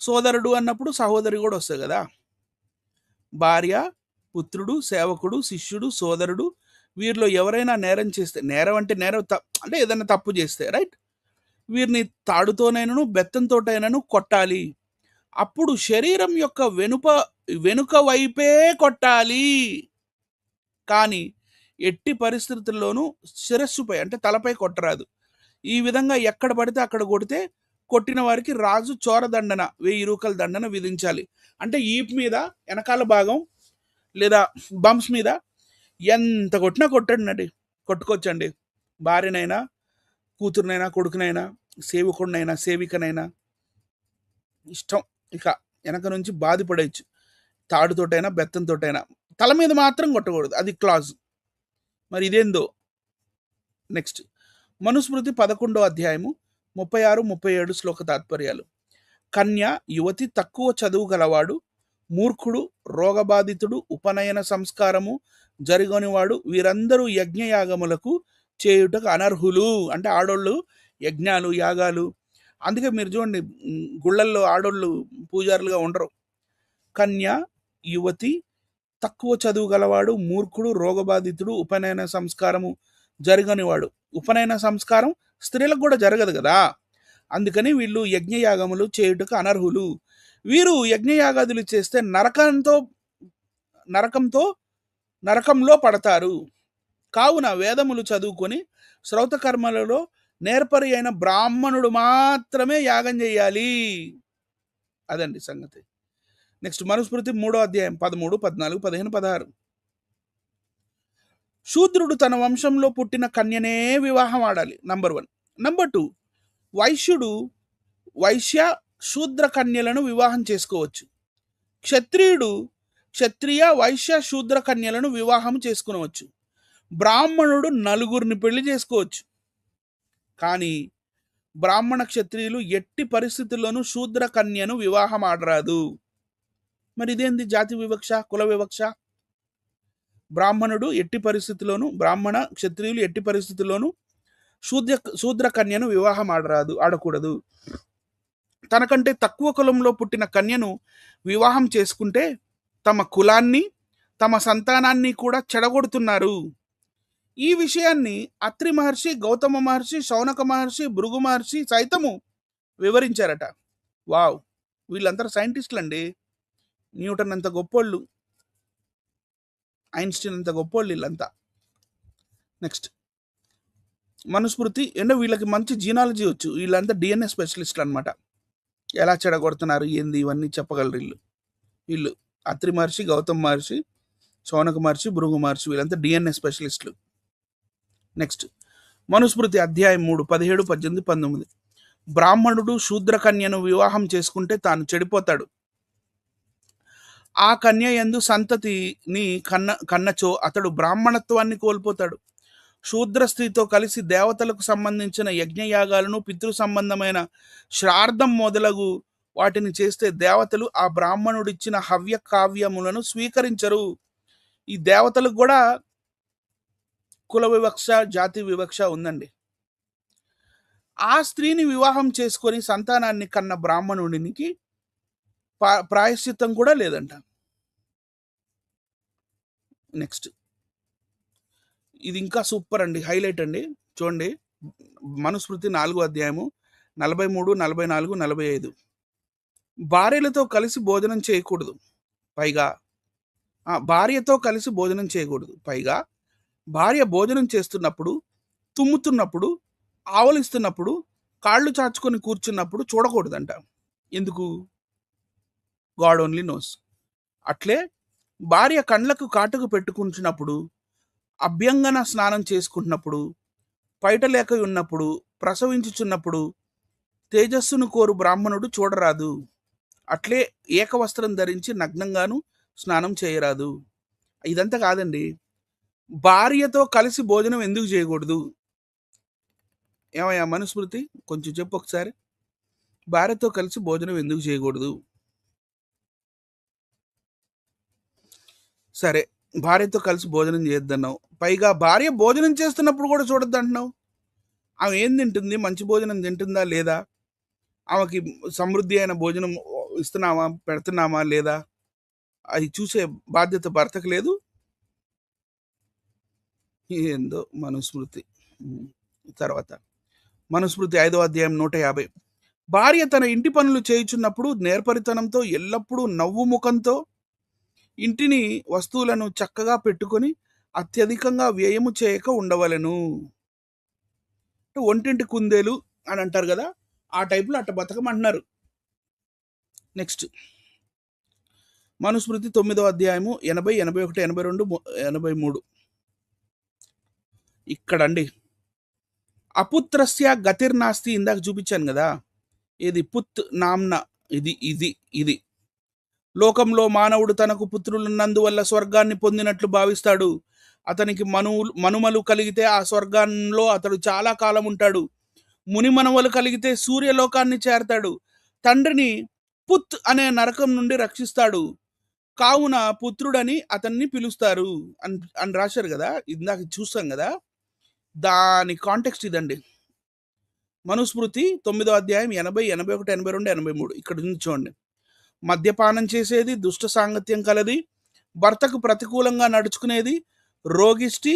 సోదరుడు అన్నప్పుడు సహోదరి కూడా వస్తుంది కదా. భార్య, పుత్రుడు, సేవకుడు, శిష్యుడు, సోదరుడు, వీరిలో ఎవరైనా నేరం చేస్తే, నేరం అంటే అంటే ఏదైనా తప్పు చేస్తే, రైట్? వీరిని తాడుతోనైనను బెత్తంతోటైనను కొట్టాలి. అప్పుడు శరీరం యొక్క వెనుక వైపే కొట్టాలి, కానీ ఎట్టి పరిస్థితుల్లోనూ శిరస్సుపై అంటే తలపై కొట్టరాదు. ఈ విధంగా ఎక్కడ పడితే అక్కడ కొడితే కొట్టిన వారికి రాజు చోరదండన 1000 రూకల దండన విధించాలి. అంటే ఈప్ మీద, వెనకాల భాగం లేదా బంప్స్ మీద ఎంత కొట్టినా కొట్టుకోవచ్చండి. భార్యనైనా, కూతురునైనా, కొడుకునైనా, సేవకుడినైనా, సేవికనైనా ఇష్టం. ఇక వెనక నుంచి బాధపడవచ్చు. తాడుతోటైనా బెత్తంతోటైనా, తల మీద మాత్రం కొట్టకూడదు, అది క్లాజ్. మరి ఇదేందో. నెక్స్ట్ మనుస్మృతి 11వ అధ్యాయము 36, 37 శ్లోక తాత్పర్యాలు. కన్య, యువతి, తక్కువ చదువు గలవాడు, మూర్ఖుడు, రోగబాధితుడు, ఉపనయన సంస్కారము జరగనివాడు, వీరందరూ యజ్ఞయాగములకు చేయుటకు అనర్హులు. అంటే ఆడోళ్ళు యజ్ఞాలు, యాగాలు, అందుకే మీరు చూడండి గుళ్ళల్లో ఆడోళ్ళు పూజారులుగా ఉండరు. కన్య, యువతి, తక్కువ చదువు గలవాడు, మూర్ఖుడు, రోగబాధితుడు, ఉపనయన సంస్కారము జరగనివాడు. ఉపనయన సంస్కారం స్త్రీలకు కూడా జరగదు కదా, అందుకని వీళ్ళు యజ్ఞయాగములు చేయుటకు అనర్హులు. వీరు యజ్ఞయాగాదులు చేస్తే నరకంలో పడతారు. కావున వేదములు చదువుకొని శ్రౌతకర్మలలో నేర్పరి అయిన బ్రాహ్మణుడు మాత్రమే యాగం చేయాలి. అదండి సంగతి. నెక్స్ట్ మనుస్మృతి 3వ అధ్యాయం 13, 14, 15, 16. శూద్రుడు తన వంశంలో పుట్టిన కన్యనే వివాహం ఆడాలి, నంబర్ 1. నంబర్ 2, వైశ్య శూద్ర కన్యలను వివాహం చేసుకోవచ్చు. క్షత్రియుడు క్షత్రియ, వైశ్య, శూద్ర కన్యలను వివాహం చేసుకునవచ్చు. బ్రాహ్మణుడు 4 పెళ్లి చేసుకోవచ్చు. కానీ బ్రాహ్మణ, క్షత్రియులు ఎట్టి పరిస్థితుల్లోనూ శూద్ర కన్యను వివాహం ఆడరాదు. మరి ఇదేంది జాతి వివక్ష, కుల వివక్ష? బ్రాహ్మణుడు ఎట్టి పరిస్థితుల్లోనూ, బ్రాహ్మణ, క్షత్రియులు ఎట్టి పరిస్థితుల్లోనూ శూద్ర కన్యను వివాహం ఆడకూడదు. తనకంటే తక్కువ కులంలో పుట్టిన కన్యను వివాహం చేసుకుంటే తమ కులాన్ని, తమ సంతానాన్ని కూడా చెడగొడుతున్నారు. ఈ విషయాన్ని అత్రి మహర్షి, గౌతమ మహర్షి, శౌనక మహర్షి, భృగు మహర్షి సైతము వివరించారట. వావ్! వీళ్ళందరూ సైంటిస్టులు అండి. న్యూటన్ అంత గొప్పోళ్ళు, ఐన్స్టీన్ అంత గొప్పోళ్ళు వీళ్ళంతా. నెక్స్ట్ మనుస్మృతి. వీళ్ళకి మంచి జీనాలజీ వచ్చు. వీళ్ళంతా డిఎన్ఏ స్పెషలిస్టులు అనమాట. ఎలా చెడగొడుతున్నారు ఏంది ఇవన్నీ చెప్పగలరు వీళ్ళు అత్రి మహర్షి, గౌతమ్ మహర్షి, శౌనక మహర్షి, భృగు మహర్షి వీళ్ళంతా డిఎన్ఏ స్పెషలిస్టులు. నెక్స్ట్ మనుస్మృతి అధ్యాయం 3 17, 18, 19. బ్రాహ్మణుడు శూద్ర కన్యను వివాహం చేసుకుంటే తాను చెడిపోతాడు. ఆ కన్య యందు సంతతిని కన్నచో అతడు బ్రాహ్మణత్వాన్ని కోల్పోతాడు. శూద్ర స్త్రీతో కలిసి దేవతలకు సంబంధించిన యజ్ఞయాగాలను, పితృ సంబంధమైన శ్రార్థం మొదలగు వాటిని చేస్తే దేవతలు ఆ బ్రాహ్మణుడిచ్చిన హవ్య కావ్యములను స్వీకరించరు. ఈ దేవతలకు కూడా కుల వివక్ష, జాతి వివక్ష ఉందండి. ఆ స్త్రీని వివాహం చేసుకొని సంతానాన్ని కన్న బ్రాహ్మణుడికి ప్రాయశ్చిత్తం కూడా లేదంట. నెక్స్ట్ ఇది ఇంకా సూపర్ అండి, హైలైట్ అండి. చూడండి, మనుస్మృతి 4వ అధ్యాయము 43, 44, 45. భార్యలతో కలిసి భోజనం చేయకూడదు. భార్యతో కలిసి భోజనం చేయకూడదు. పైగా భార్య భోజనం చేస్తున్నప్పుడు, తుమ్ముతున్నప్పుడు, ఆవలిస్తున్నప్పుడు, కాళ్ళు చాచుకొని కూర్చున్నప్పుడు చూడకూడదంట. ఎందుకు? God only knows. అట్లే భార్య కండ్లకు కాటుకు పెట్టుకుంటున్నప్పుడు, అభ్యంగన స్నానం చేసుకుంటున్నప్పుడు, పైటలేక ఉన్నప్పుడు, ప్రసవించుచున్నప్పుడు తేజస్సును కోరు బ్రాహ్మణుడు చూడరాదు. అట్లే ఏకవస్త్రం ధరించి నగ్నంగాను స్నానం చేయరాదు. ఇదంతా కాదండి, భార్యతో కలిసి భోజనం ఎందుకు చేయకూడదు? ఏమయ్యా మనుస్మృతి, కొంచెం చెప్పు ఒకసారి. భార్యతో కలిసి భోజనం ఎందుకు చేయకూడదు? సరే, భార్యతో కలిసి భోజనం చేయొద్దన్నావు. పైగా భార్య భోజనం చేస్తున్నప్పుడు కూడా చూడొద్దు అంటున్నావు. ఆమె ఏం తింటుంది? మంచి భోజనం తింటుందా లేదా? ఆమెకి సమృద్ధి అయిన భోజనం ఇస్తున్నామా, పెడుతున్నామా లేదా? అది చూసే బాధ్యత భర్తకు లేదు. ఏందో మనుస్మృతి. తర్వాత మనుస్మృతి 5వ అధ్యాయం 150. భార్య తన ఇంటి పనులు చేయుచున్నప్పుడు నేర్పరితనంతో, ఎల్లప్పుడూ నవ్వు ముఖంతో ఇంటిని వస్తువులను చక్కగా పెట్టుకొని అత్యధికంగా వ్యయము చేయక ఉండవలెను. ఒంటింటి కుందేలు అని అంటారు కదా, ఆ టైపులో అట్ట బతకమంటున్నారు. నెక్స్ట్ మనుస్మృతి 9వ అధ్యాయము 80, 81, 82, 83. ఇక్కడండి అపుత్రస్య గతిర్నాస్తి ఇందాక చూపించాను కదా, ఇది పుత్ నామ్న. ఇది లోకంలో మానవుడు తనకు పుత్రులున్నందువల్ల స్వర్గాన్ని పొందినట్లు భావిస్తాడు. అతనికి మనుమలు కలిగితే ఆ స్వర్గంలో అతడు చాలా కాలం ఉంటాడు. ముని మనవలు కలిగితే సూర్యలోకాన్ని చేరతాడు. తండ్రిని పుత్ అనే నరకం నుండి రక్షిస్తాడు. కావున పుత్రుడని అతన్ని పిలుస్తారు అని రాశారు కదా, ఇందాక చూస్తాం కదా. దాని కాంటెక్స్ట్ ఇదండి. మనుస్మృతి 9వ అధ్యాయం 80, 81, 82, 83. ఇక్కడ నుంచి చూడండి. మద్యపానం చేసేది, దుష్ట సాంగత్యం కలది, భర్తకు ప్రతికూలంగా నడుచుకునేది, రోగిష్టి,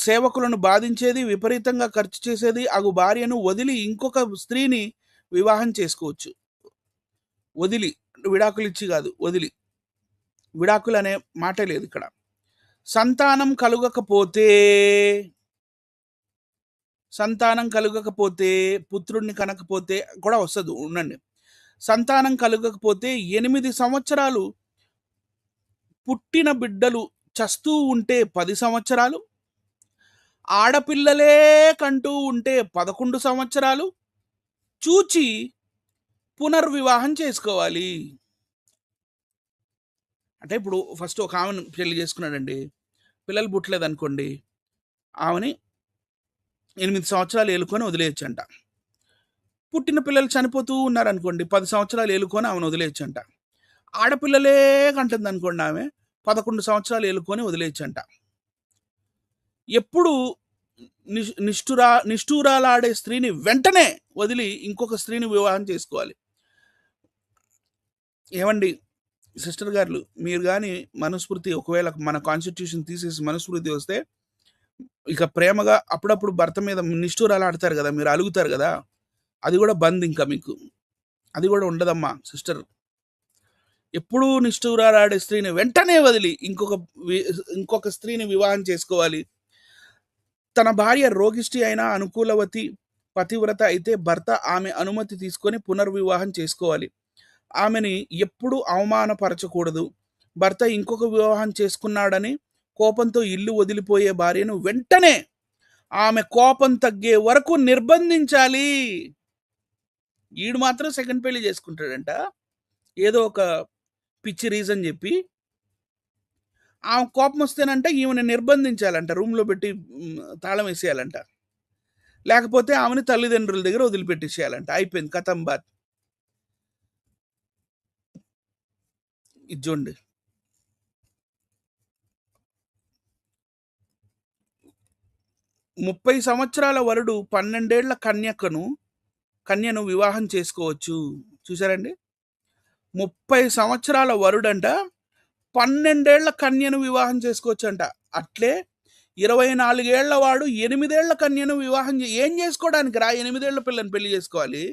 సేవకులను బాధించేది, విపరీతంగా ఖర్చు చేసేది అగు భార్యను వదిలి ఇంకొక స్త్రీని వివాహం చేసుకోవచ్చు. వదిలి, విడాకులు ఇచ్చి కాదు, వదిలి. విడాకులు అనే మాట లేదు ఇక్కడ. సంతానం కలుగకపోతే పుత్రుడిని కనకపోతే కూడా వస్తుంది, ఉండండి. సంతానం కలుగకపోతే 8 సంవత్సరాలు, పుట్టిన బిడ్డలు చస్తూ ఉంటే 10 సంవత్సరాలు, ఆడపిల్లలే కంటూ ఉంటే 11 సంవత్సరాలు చూచి పునర్వివాహం చేసుకోవాలి. అంటే ఇప్పుడు ఫస్ట్ ఒక ఆమెను పెళ్లి చేసుకున్నాడండి, పిల్లలు పుట్టలేదు అనుకోండి, ఆమెని 8 సంవత్సరాలు ఏలుకొని వదిలేయచ్చంట. పుట్టిన పిల్లలు చనిపోతూ ఉన్నారనుకోండి, 10 సంవత్సరాలు ఏలుకొని ఆమెను వదిలేయచ్చంట. ఆడపిల్లలే కంటుంది అనుకోండి, ఆమె 11 సంవత్సరాలు ఏలుకొని వదిలేయచ్చంట. ఎప్పుడు నిష్ఠూరాలాడే స్త్రీని వెంటనే వదిలి ఇంకొక స్త్రీని వివాహం చేసుకోవాలి. ఏమండి సిస్టర్ గారు, మీరు కానీ మనుస్మృతి ఒకవేళ మన కాన్స్టిట్యూషన్ తీసేసి మనుస్మృతి వస్తే ఇక ప్రేమగా అప్పుడప్పుడు భర్త మీద నిష్ఠూరాలు ఆడతారు కదా, మీరు అలుగుతారు కదా, అది కూడా బంద్. ఇంకా మీకు అది కూడా ఉండదమ్మా సిస్టర్. ఎప్పుడూ నిష్ఠూరాలాడే స్త్రీని వెంటనే వదిలి ఇంకొక స్త్రీని వివాహం చేసుకోవాలి. తన భార్య రోగిష్టి అయినా అనుకూలవతి పతివ్రత అయితే భర్త ఆమె అనుమతి తీసుకొని పునర్వివాహం చేసుకోవాలి. ఆమెని ఎప్పుడూ అవమానపరచకూడదు. భర్త ఇంకొక వివాహం చేసుకున్నాడని కోపంతో ఇల్లు వదిలిపోయే భార్యను వెంటనే ఆమె కోపం తగ్గే వరకు నిర్బంధించాలి. ఈడు మాత్రం సెకండ్ పెళ్లి చేసుకుంటాడంట, ఏదో ఒక పిచ్చి రీజన్ చెప్పి. ఆమె కోపం వస్తేనంట ఈమెను నిర్బంధించాలంట, రూమ్లో పెట్టి తాళం వేసేయాలంట, లేకపోతే ఆమెను తల్లిదండ్రుల దగ్గర వదిలిపెట్టేసేయాలంట. అయిపోయింది, కథం బాత్. ఇది చూడండి, 30 సంవత్సరాల వరుడు 12 ఏళ్ల కన్యను వివాహం చేసుకోవచ్చు. చూసారండి, 30 సంవత్సరాల వరుడంట 12 ఏళ్ల కన్యను వివాహం చేసుకోవచ్చు అంట. అట్లే 24 ఏళ్ల వాడు 8 ఏళ్ల కన్యను వివాహం ఏం చేసుకోవడానికి రా, 8 ఏళ్ల పిల్లని పెళ్లి చేసుకోవాలి.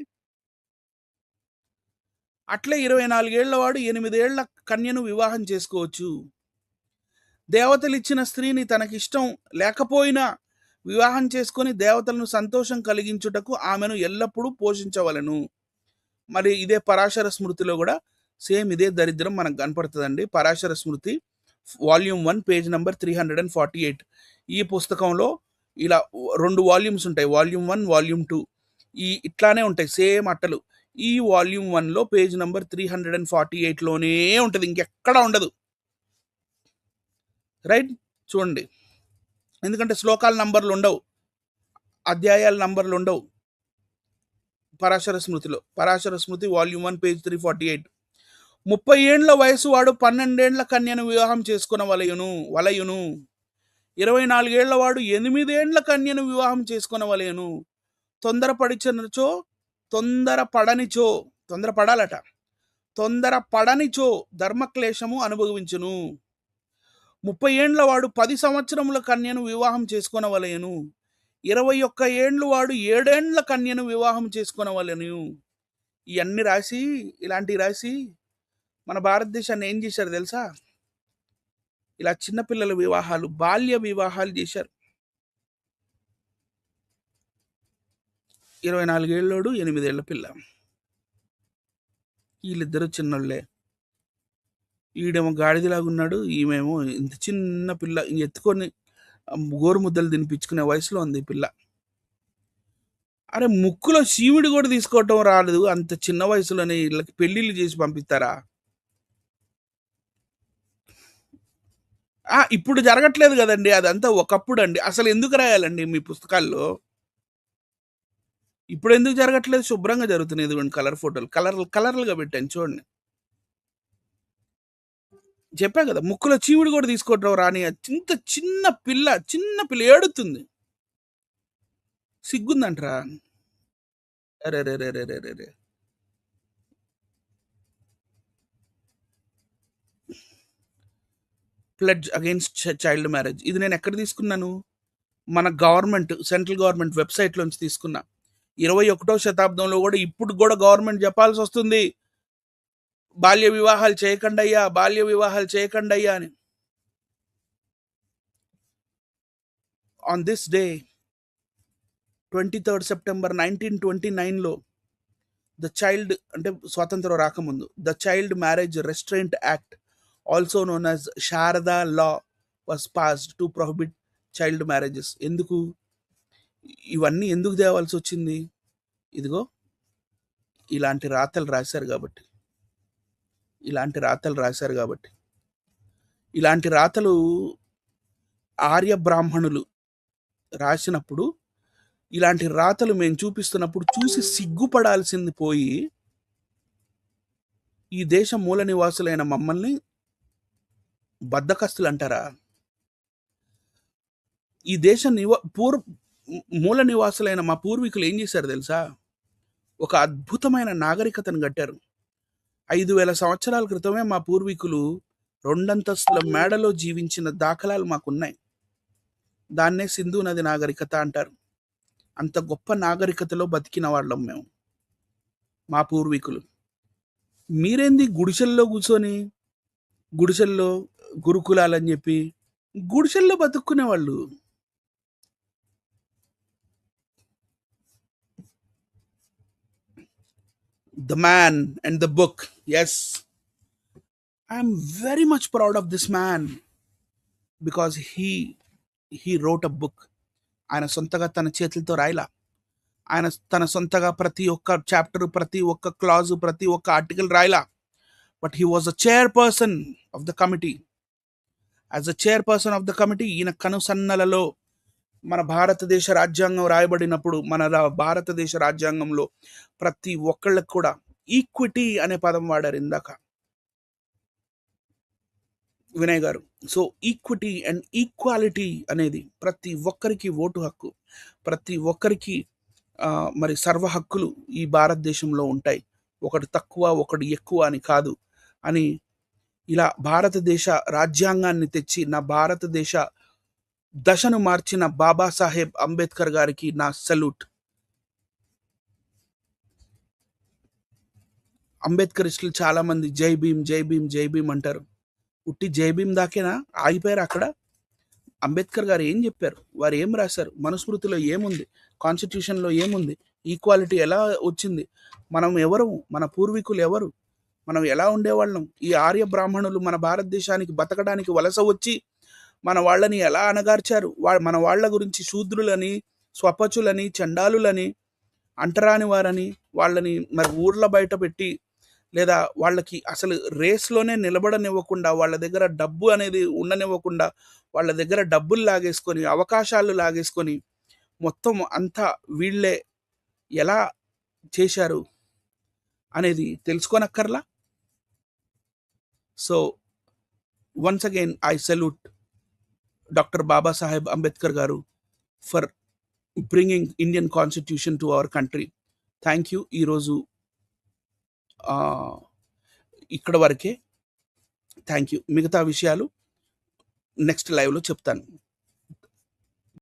అట్లే 24 ఏళ్ల వాడు 8 ఏళ్ల కన్యను వివాహం చేసుకోవచ్చు. దేవతలు ఇచ్చిన స్త్రీని తనకిష్టం లేకపోయినా వివాహం చేసుకొని దేవతలను సంతోషం కలిగించుటకు ఆమెను ఎల్లప్పుడూ పోషించవలను. మరి ఇదే పరాశర స్మృతిలో కూడా సేమ్ ఇదే దరిద్రం మనకు కనపడుతుందండి. పరాశర స్మృతి వాల్యూమ్ 1 పేజ్ నెంబర్ 348. ఈ పుస్తకంలో ఇలా 2 వాల్యూమ్స్ ఉంటాయి, వాల్యూమ్ 1 వాల్యూమ్ 2. ఇట్లానే ఉంటాయి సేమ్ అట్టలు. ఈ వాల్యూమ్ 1లో పేజ్ నెంబర్ 348లోనే ఉంటుంది, ఇంకెక్కడా ఉండదు. రైట్, చూడండి. ఎందుకంటే శ్లోకాల నంబర్లు ఉండవు, అధ్యాయాల నంబర్లు ఉండవు పరాశర స్మృతిలో. పరాశర స్మృతి వాల్యూమ్ 1 పేజ్ 348. 30 ఏండ్ల వయసు వాడు 12 ఏండ్ల కన్యను వివాహం చేసుకున్న వలయును. 24 ఏళ్ల వాడు 8 ఏండ్ల కన్యను వివాహం చేసుకున్న వలయును. తొందరపడనిచో ధర్మక్లేశము అనుభవించును. 30 ఏండ్ల వాడు 10 సంవత్సరముల కన్యను వివాహం చేసుకొనవలెను. 21 ఏండ్లు వాడు 7 ఏండ్ల కన్యను వివాహం చేసుకొనవలెను. ఇవన్నీ ఇలాంటివి రాసి మన భారతదేశాన్ని ఏం చేశారు తెలుసా? ఇలా చిన్నపిల్లల వివాహాలు, బాల్య వివాహాలు చేశారు. 24 ఏళ్ళోడు 8 ఏళ్ల పిల్ల, వీళ్ళిద్దరూ చిన్నోళ్ళే. ఈడేమో గాడిదలాగా ఉన్నాడు, ఈమెమో ఇంత చిన్న పిల్ల, ఎత్తుకొని గోరు ముద్దలు తినిపించుకునే వయసులో ఉంది ఈ పిల్ల. అరే, ముక్కులో శివుడి కూడా తీసుకోవటం రాలేదు, అంత చిన్న వయసులోనే వీళ్ళకి పెళ్లిళ్ళు చేసి పంపిస్తారా? ఇప్పుడు జరగట్లేదు కదండి, అదంతా ఒకప్పుడు అండి. అసలు ఎందుకు రాయాలండి మీ పుస్తకాల్లో? ఇప్పుడు ఎందుకు జరగట్లేదు? శుభ్రంగా జరుగుతున్నాయి. ఇదిగోండి కలర్ ఫోటోలు, కలర్లుగా పెట్టాను చూడండి. చెప్పా కదా, ముక్కులో చీవుడు కూడా తీసుకోవటం రాని ఇంత చిన్న పిల్ల ఏడుతుంది. సిగ్గుందంటరా. అరే రే రే రే రే రే. Pledge against child marriage. ఇది నేను ఎక్కడ తీసుకున్నాను? మన సెంట్రల్ గవర్నమెంట్ వెబ్సైట్లోంచి తీసుకున్నా. 21వ శతాబ్దంలో కూడా ఇప్పుడు కూడా గవర్నమెంట్ చెప్పాల్సి వస్తుంది, బాల్య వివాహాలు చేయకండి అయ్యా అని. On this day 23rd September 1929లో అంటే స్వాతంత్రం రాకముందు, the child marriage restraint act, also known as Sarda law, was passed to prohibit child marriages. ఇవన్నీ ఎందుకు తేవాల్సి వచ్చింది? ఇదిగో ఇలాంటి రాతలు రాశారు కాబట్టి. ఇలాంటి రాతలు ఆర్య బ్రాహ్మణులు రాసినప్పుడు, ఇలాంటి రాతలు మేము చూపిస్తున్నప్పుడు చూసి సిగ్గుపడాల్సింది పోయి, ఈ దేశ మూల నివాసులైన మమ్మల్ని బద్దకస్తులు అంటారా? ఈ దేశ మూల నివాసులైన మా పూర్వీకులు ఏం చేశారు తెలుసా? ఒక అద్భుతమైన నాగరికతను కట్టారు. 5,000 సంవత్సరాల క్రితమే మా పూర్వీకులు 2 అంతస్తుల మేడలో జీవించిన దాఖలాలు మాకున్నాయి. దాన్నే సింధు నది నాగరికత అంటారు. అంత గొప్ప నాగరికతలో బతికిన వాళ్ళం మేము. మా పూర్వీకులు. మీరేంది గుడిసెల్లో కూర్చొని, గుడిసెల్లో గురుకులాలని చెప్పి, గుడిసెల్లో బతుక్కునేవాళ్ళు. The man and the book. Yes, I am very much proud of this man because he wrote a book. ఆయన సొంతగా తన చేతులతో రాయలా. ఆయన తన సొంతగా ప్రతి ఒక్క చాప్టర్, ప్రతి ఒక్క క్లాజు, ప్రతి ఒక్క ఆర్టికల్ రాయలా. But he was a chairperson of the committee. As a chairperson of the committee ఈయన కనుసన్నలలో మన భారతదేశ రాజ్యాంగం రాయబడినప్పుడు భారతదేశ రాజ్యాంగంలో ప్రతి ఒక్కళ్ళకి కూడా ఈక్విటీ అనే పదం వాడారు ఇందాక వినయ్ గారు. సో ఈక్విటీ అండ్ ఈక్వాలిటీ అనేది ప్రతి ఒక్కరికి ఓటు హక్కు, ప్రతి ఒక్కరికి మరి సర్వ హక్కులు ఈ భారతదేశంలో ఉంటాయి. ఒకటి తక్కువ ఒకటి ఎక్కువ అని కాదు అని ఇలా భారతదేశ రాజ్యాంగాన్ని తెచ్చి నా భారతదేశ దశను మార్చిన బాబాసాహెబ్ అంబేద్కర్ గారికి నా సెల్యూట్. అంబేద్కరిస్టులు చాలా మంది జై భీమ్ జై భీమ్ జై భీమ్ అంటారు. ఉట్టి జై భీమ్ దాకేనా ఆగిపోయారు అక్కడ? అంబేద్కర్ గారు ఏం చెప్పారు? వారు ఏం రాశారు? మనుస్మృతిలో ఏముంది? కాన్స్టిట్యూషన్లో ఏముంది? ఈక్వాలిటీ ఎలా వచ్చింది? మనం ఎవరు? మన పూర్వీకులు ఎవరు? మనం ఎలా ఉండేవాళ్ళం? ఈ ఆర్య బ్రాహ్మణులు మన భారతదేశానికి బతకడానికి వలస వచ్చి మన వాళ్ళని ఎలా అణగార్చారు? మన వాళ్ళ గురించి శూద్రులని, స్వపచులని, చండాలులని, అంటరాని వారని వాళ్ళని మరి ఊర్ల బయట పెట్టి, లేదా వాళ్ళకి అసలు రేస్లోనే నిలబడనివ్వకుండా, వాళ్ళ దగ్గర డబ్బు అనేది ఉండనివ్వకుండా, వాళ్ళ దగ్గర డబ్బులు లాగేసుకొని, అవకాశాలు లాగేసుకొని, మొత్తం అంతా వీళ్ళే ఎలా చేశారు అనేది తెలుసుకోనక్కర్లా? So once again I salute doctor Babasaheb Ambedkar గారు for bringing Indian constitution to our country. Thank you. ఈరోజు ఇక్కడ వరకే. Thank you. మిగతా విషయాలు నెక్స్ట్ లైవ్లో చెప్తాను.